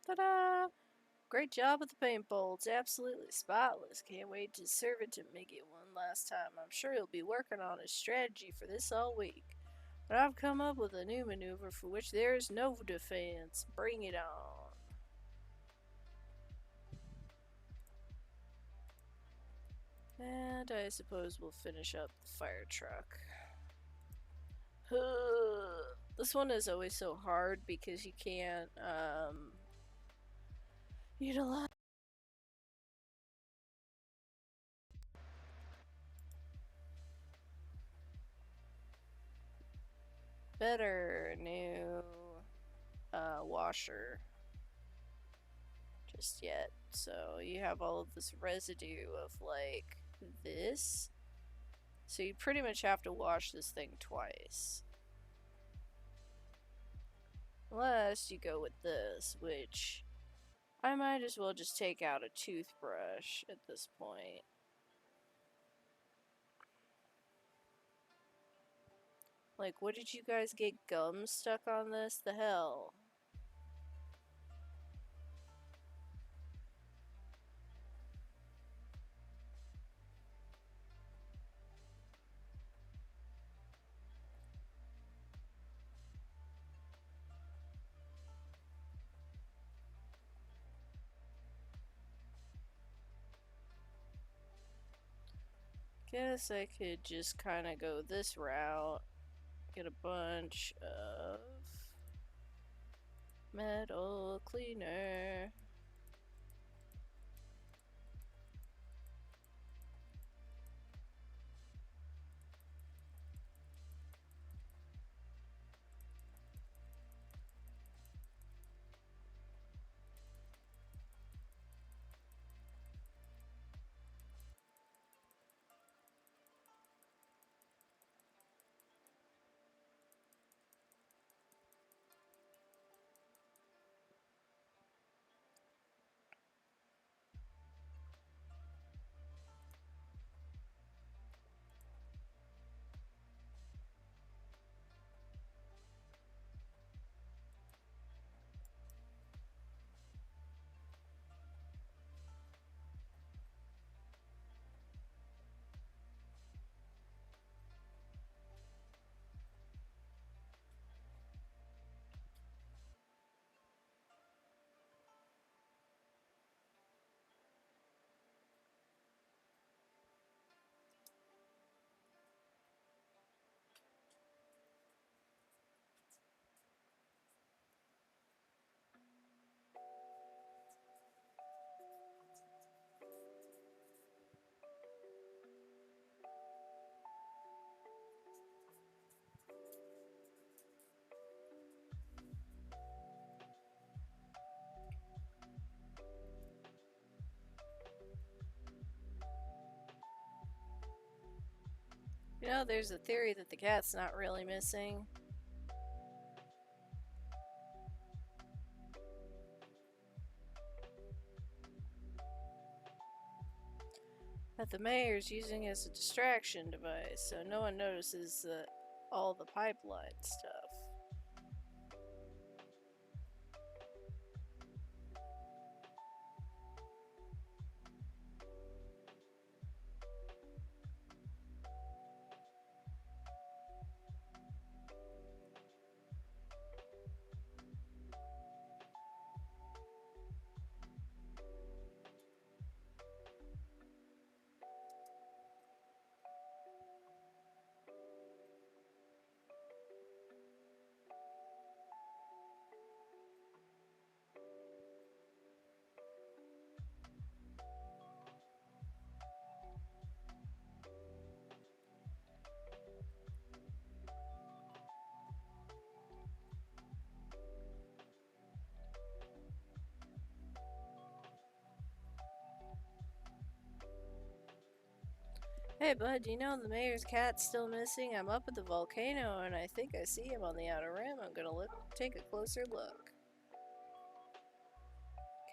Ta-da! Great job with the paintball. It's absolutely spotless. Can't wait to serve it to Mickey one last time. I'm sure he'll be working on his strategy for this all week. But I've come up with a new maneuver for which there is no defense. Bring it on. And I suppose we'll finish up the fire truck. This one is always so hard because you can't utilize better new washer just yet. So you have all of this residue of like this. So you pretty much have to wash this thing twice. Unless you go with this, which I might as well just take out a toothbrush at this point. Like, what did you guys get gum stuck on this? The hell? Guess I could just kind of go this route. Get a bunch of metal cleaner. You know, there's a theory that the cat's not really missing. That the mayor's using it as a distraction device, so no one notices all the pipeline stuff. Hey bud, you know the mayor's cat's still missing? I'm up at the volcano and I think I see him on the outer rim. I'm gonna take a closer look.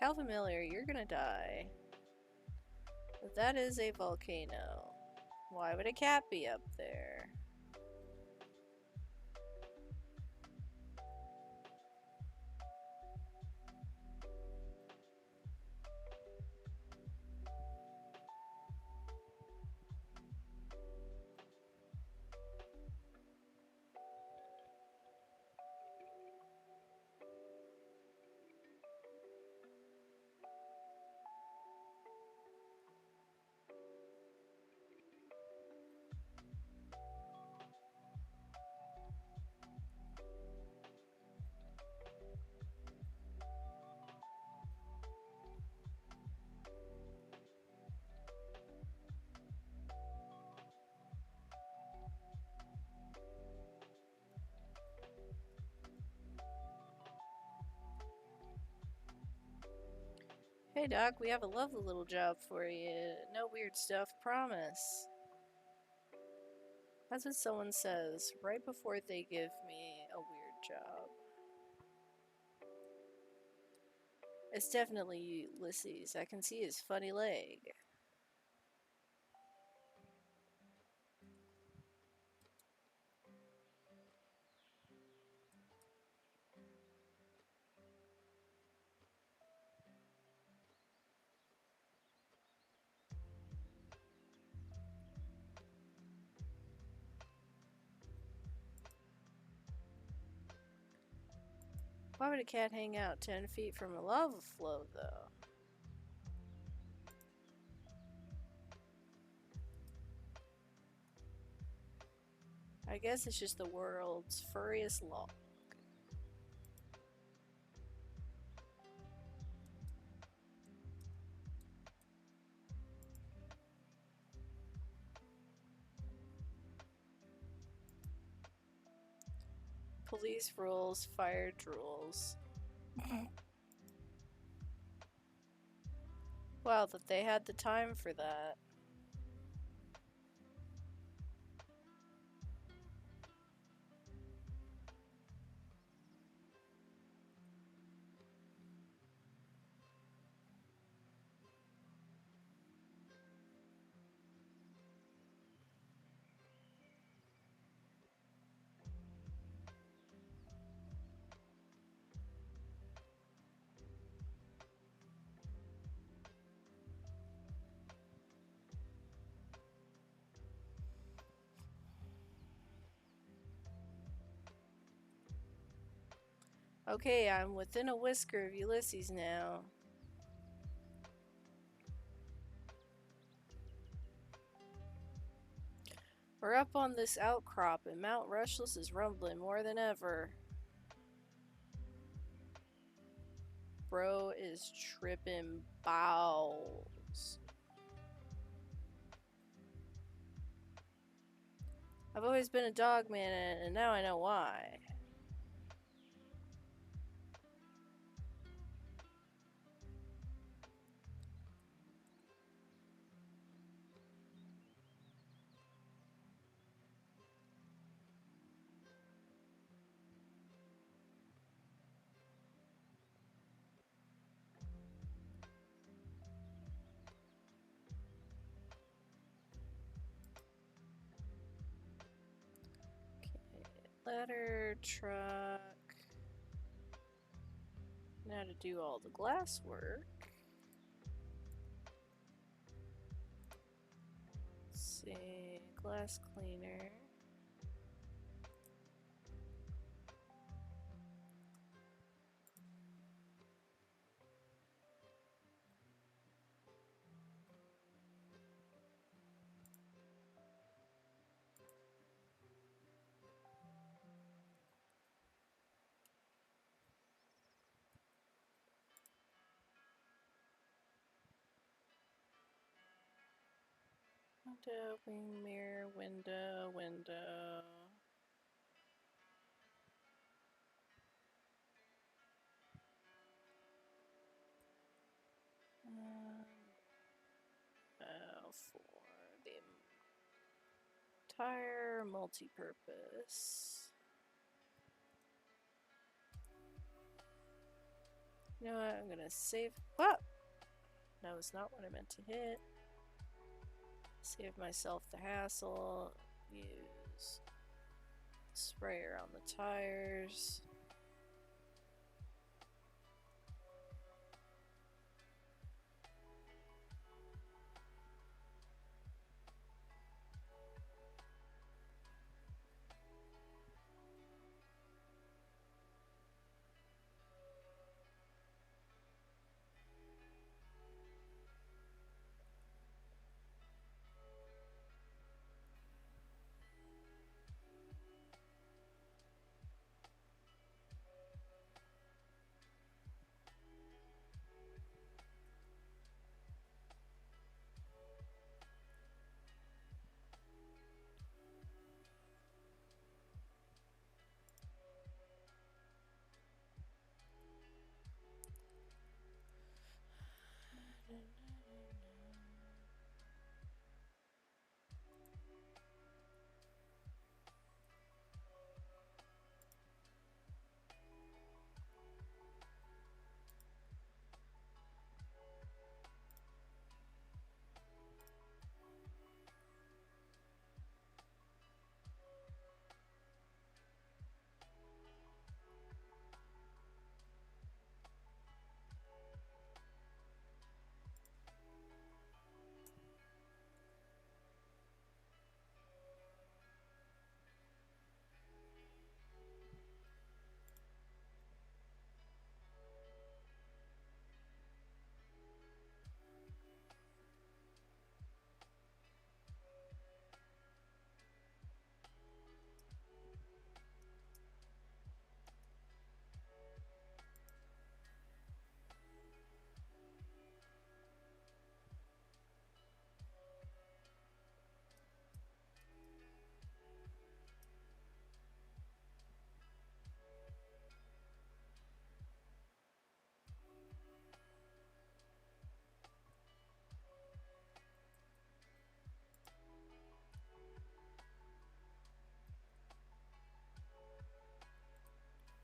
Calvin Miller, you're gonna die. But that is a volcano. Why would a cat be up there? Hey Doc, we have a lovely little job for you. No weird stuff, promise. That's what someone says right before they give me a weird job. It's definitely Ulysses. I can see his funny leg. Why would a cat hang out 10 feet from a lava flow, though? I guess it's just the world's furriest log. Police rules, fire drools. Wow, that they had the time for that. Okay, I'm within a whisker of Ulysses now. We're up on this outcrop and Mount Rushless is rumbling more than ever. Bro is tripping balls. I've always been a dog man and now I know why. Ladder, truck. Now to do all the glass work. Let's see, glass cleaner. Window, wing mirror, window, window. For the Tire, multi-purpose. You know what? I'm gonna save. What? That was not what I meant to hit. Save myself the hassle. Use sprayer on the tires.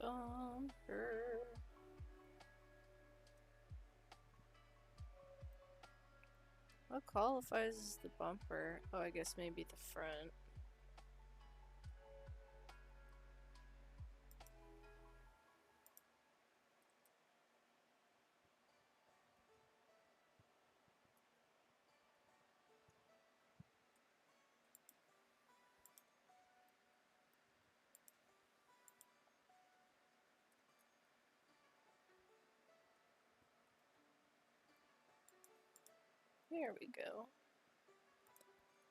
Bumper. What qualifies as the bumper? Oh, I guess maybe the front. Here we go.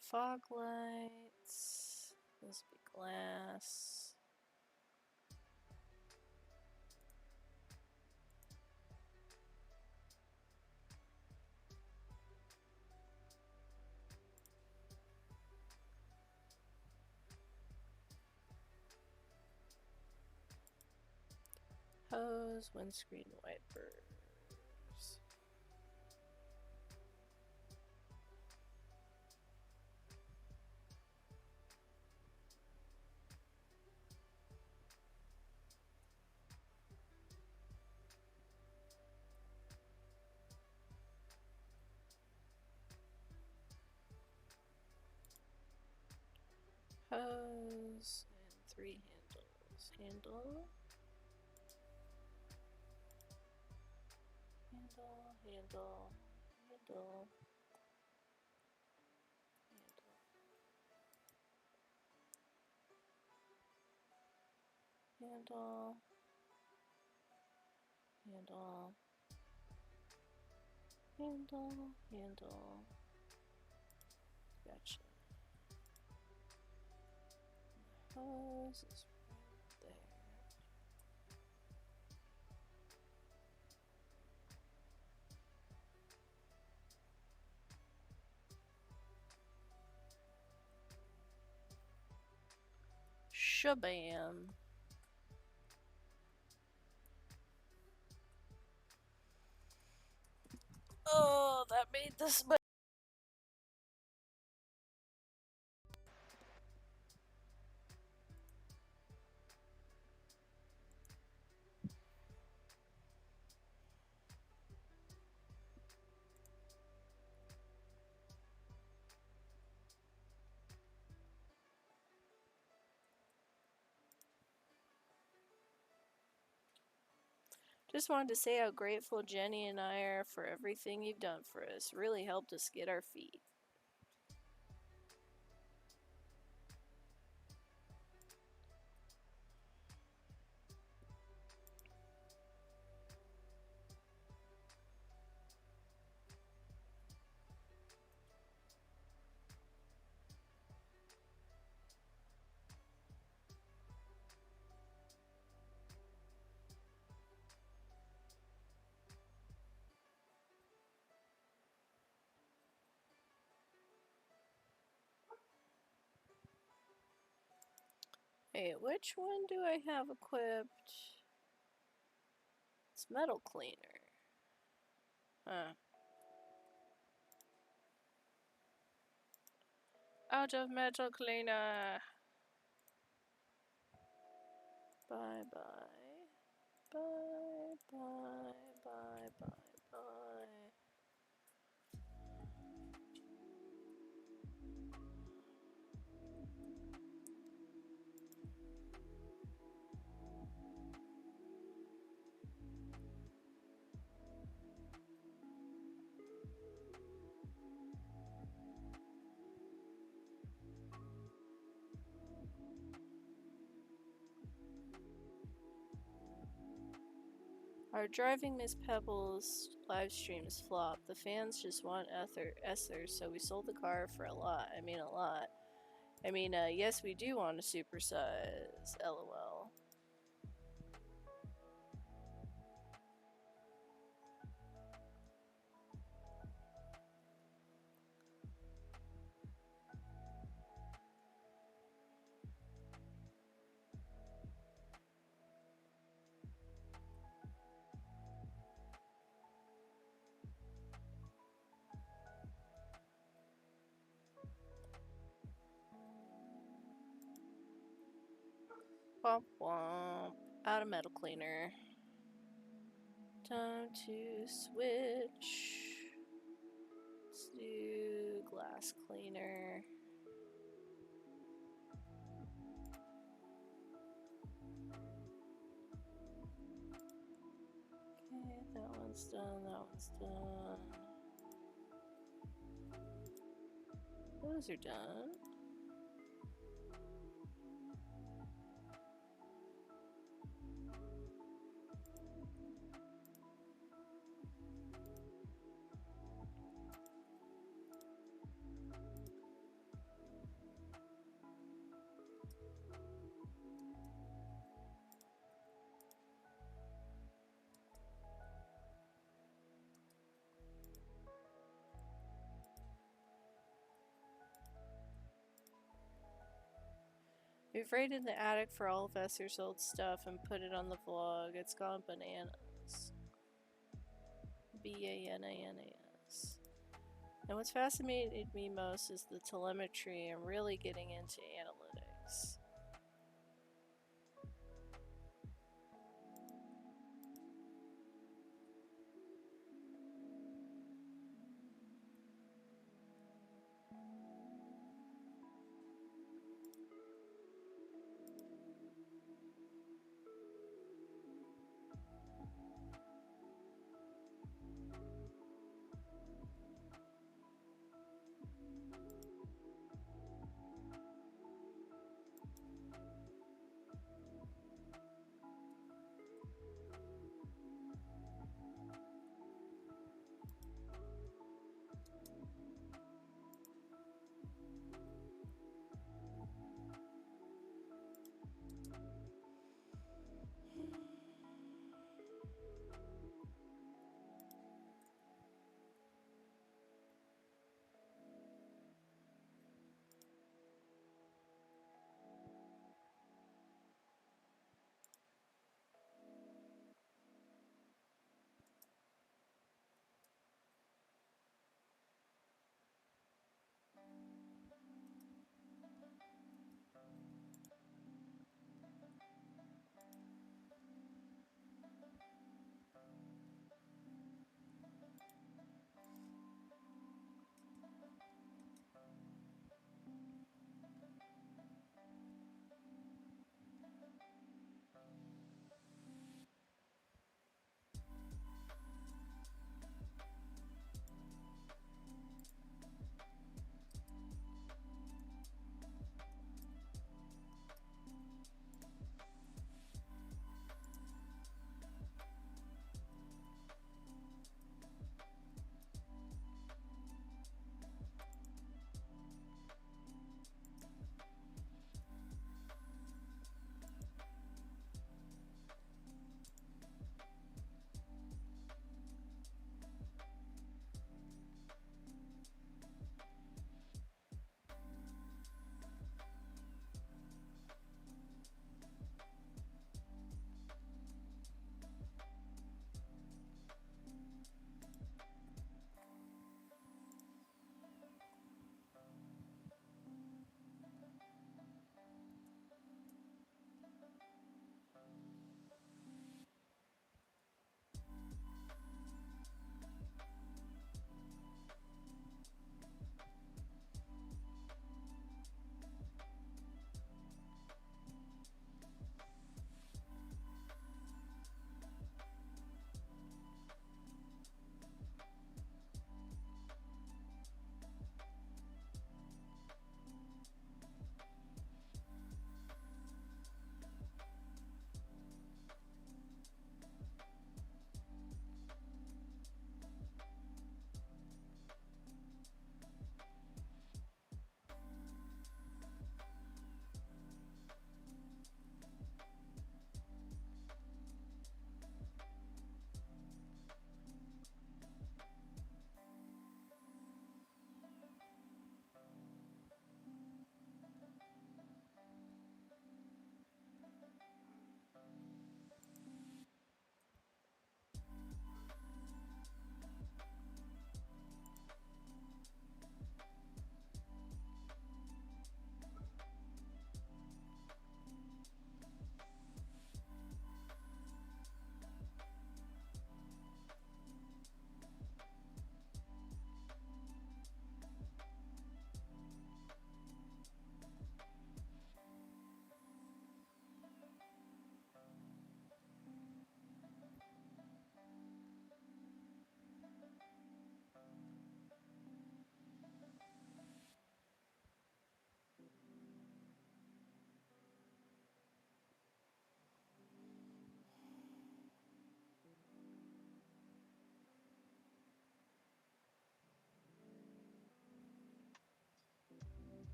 Fog lights. This will be glass. Hose, windscreen wipers. Hose and 3 handles. Handle. Handle, handle, handle. Handle, handle, handle, handle. Gotcha. The hose is right there. Shabam. Oh, that made this much. Just wanted to say how grateful Jenny and I are for everything you've done for us. Really helped us get our feet. Hey, which one do I have equipped? It's metal cleaner. Huh. Out of metal cleaner. Bye bye. Bye bye bye bye bye. Our Driving Miss Pebbles live streams flop. The fans just want Ether, so we sold the car for a lot. I mean, a lot. I mean, yes, we do want to supersize. LOL. Womp womp. Out of metal cleaner. Time to switch. Let's do glass cleaner. Okay, that one's done, that one's done. Those are done. We've raided the attic for all of Esther's old stuff and put it on the vlog. It's gone bananas. B-A-N-A-N-A-S. And what's fascinated me most is the telemetry and really getting into analytics.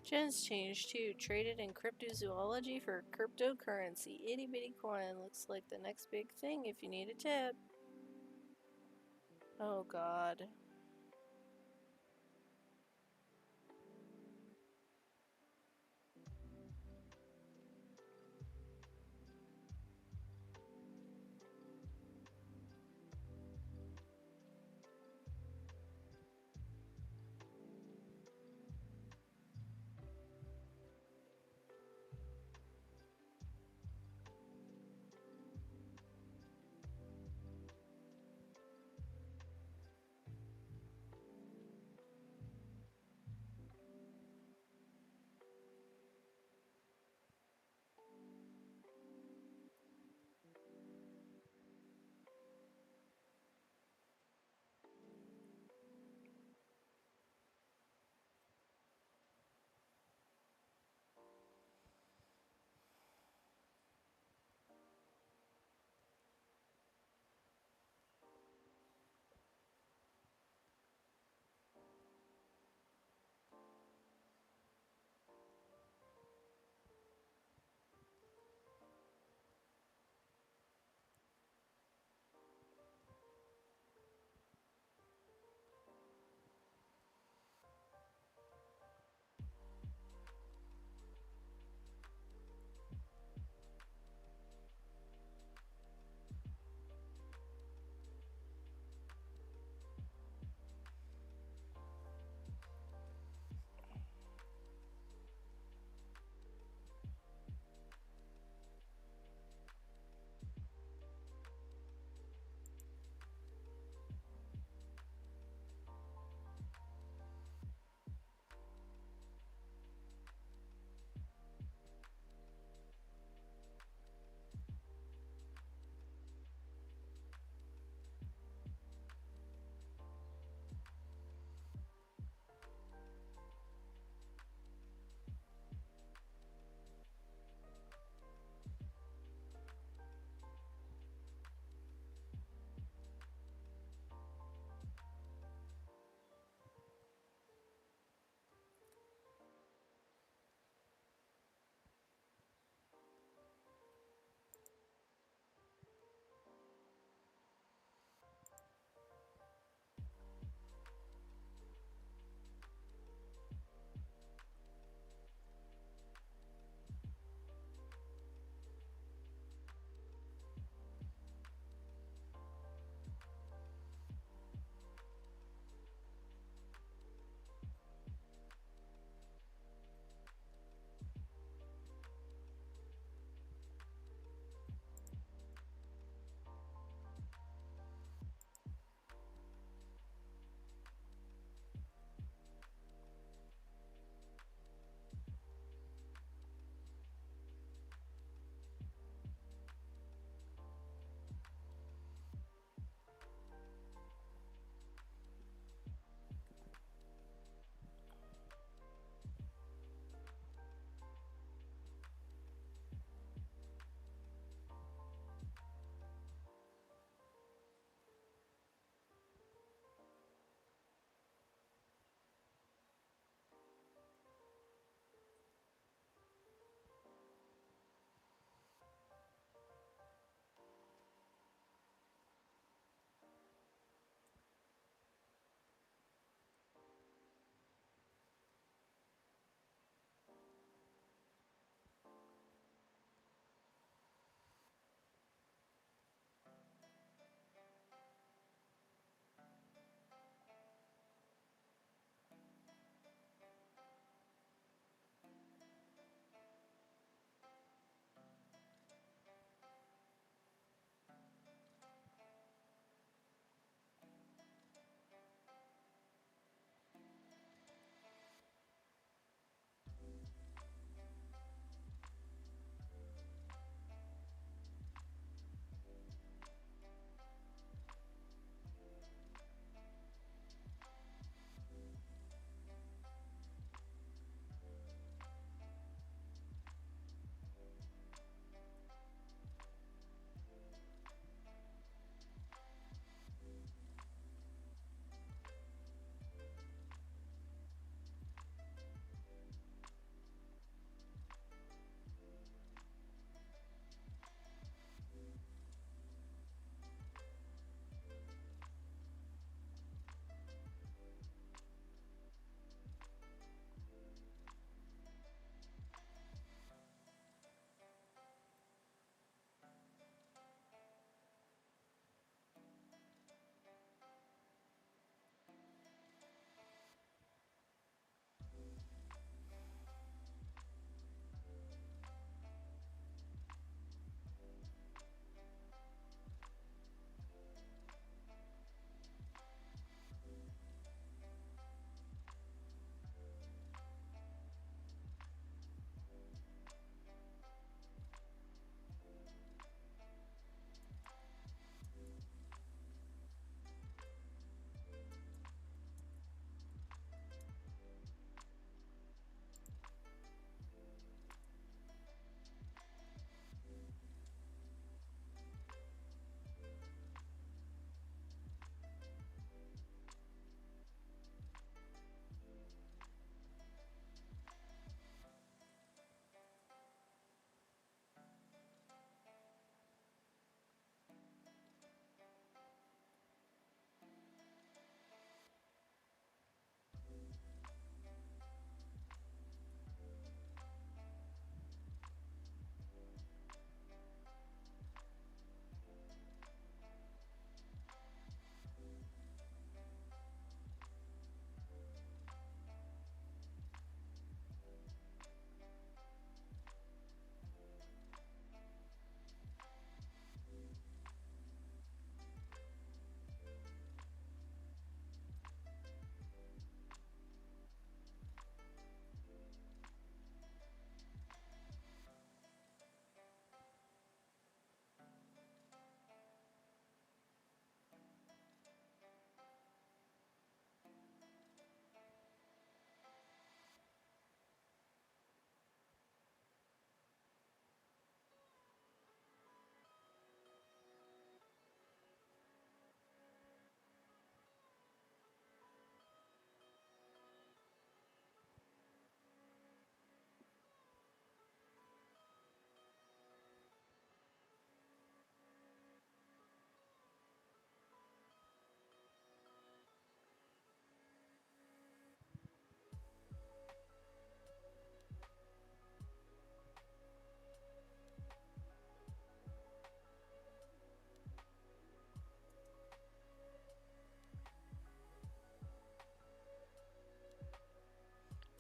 Gen's changed too. Traded in cryptozoology for cryptocurrency. Itty bitty coin. Looks like the next big thing if you need a tip. Oh god.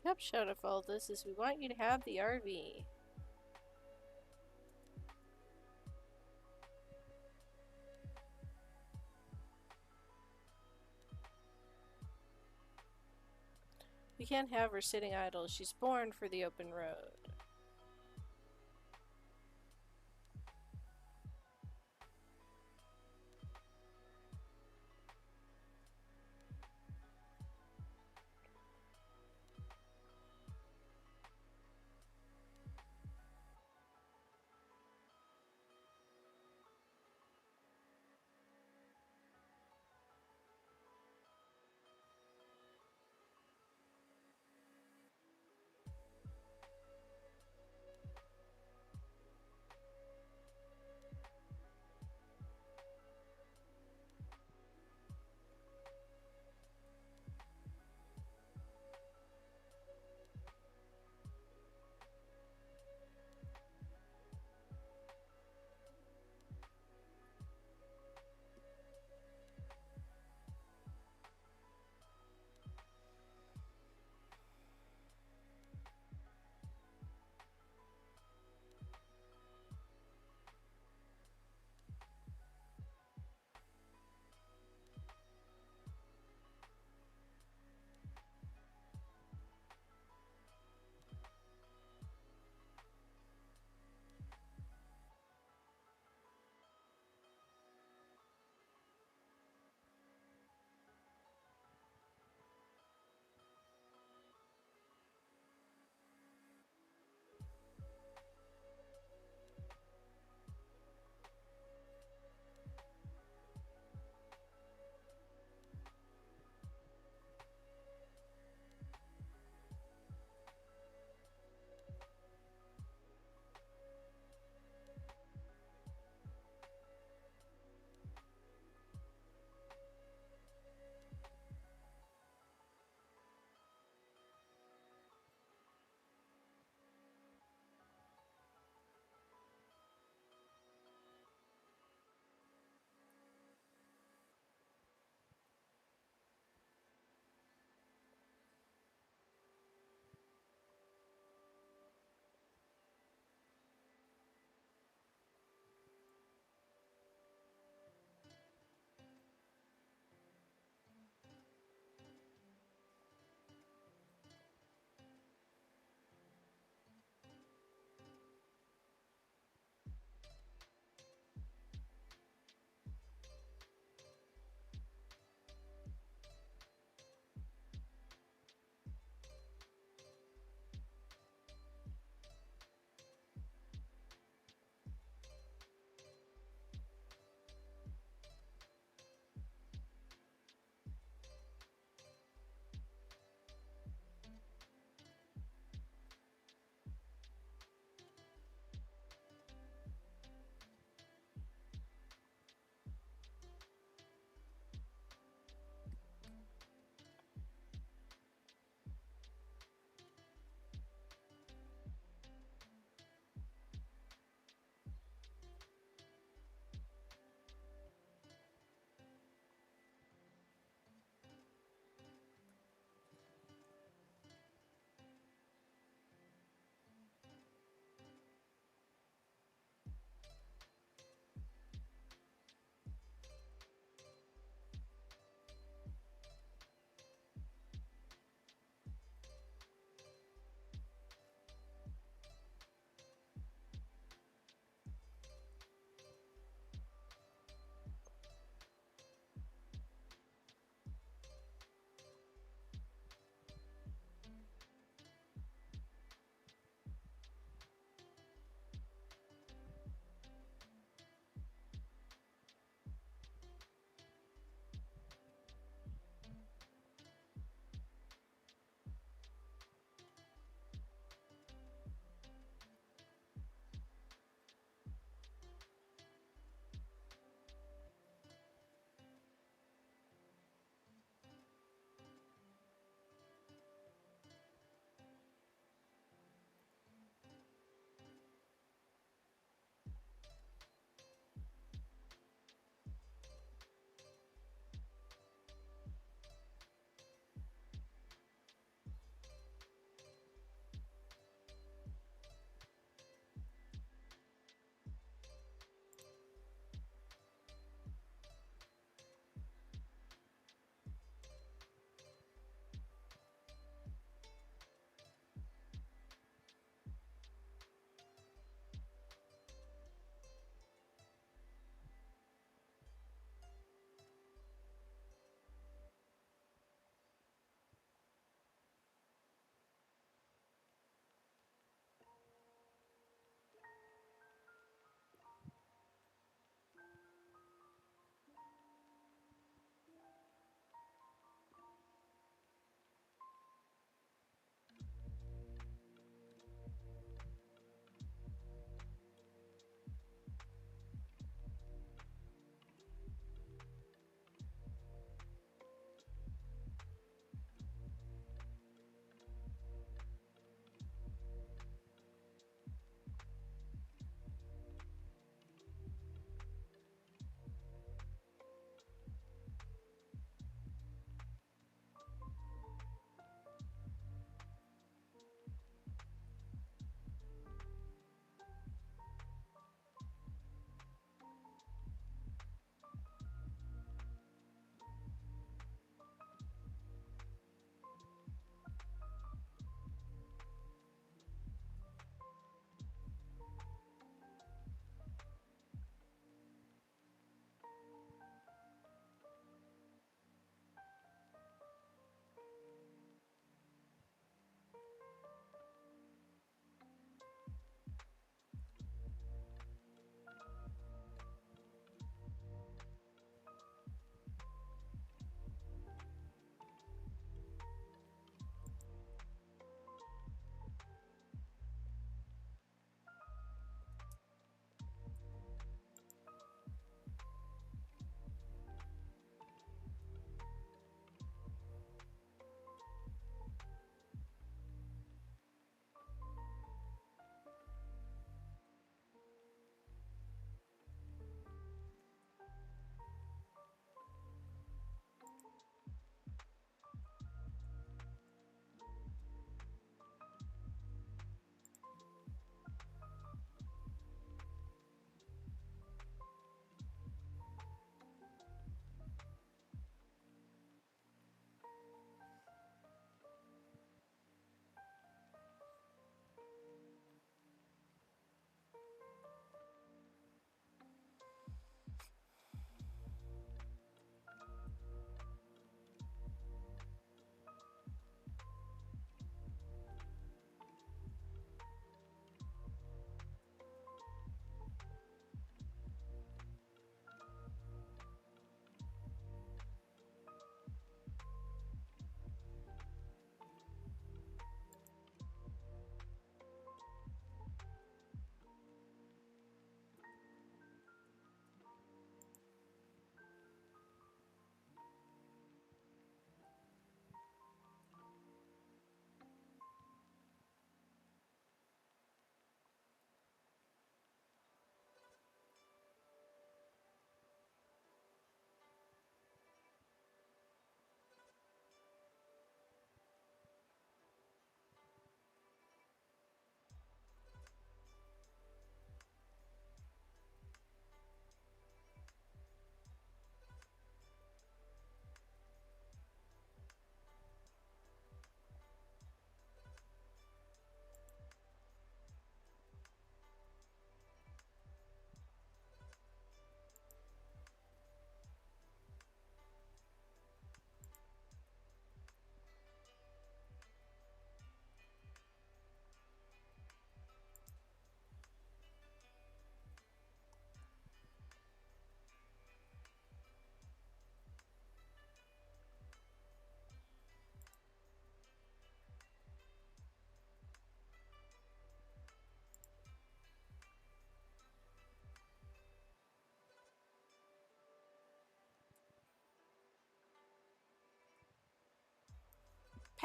Yep, Shadowfall, this is we want you to have the RV. We can't have her sitting idle. She's born for the open road.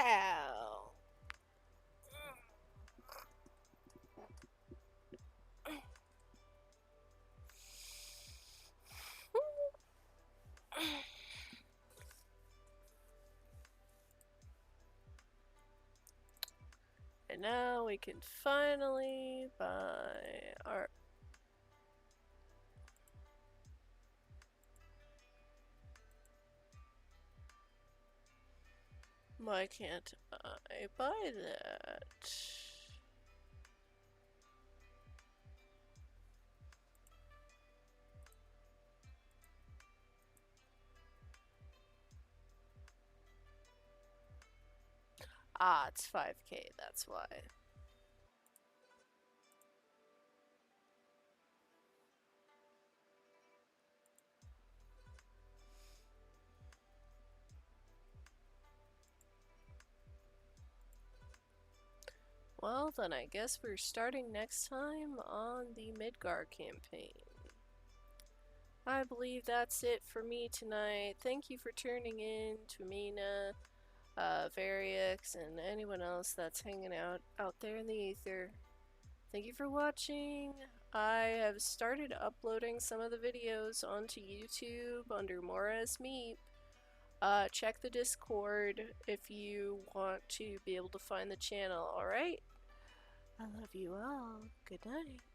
Pow! And now we can finally buy our... Why can't I buy that? Ah, it's 5K, that's why. Well, then I guess we're starting next time on the Midgar campaign. I believe that's it for me tonight. Thank you for tuning in to Mina, Varix, and anyone else that's hanging out there in the ether. Thank you for watching. I have started uploading some of the videos onto YouTube under Moraismeep. Check the Discord if you want to be able to find the channel, alright? I love you all. Good night.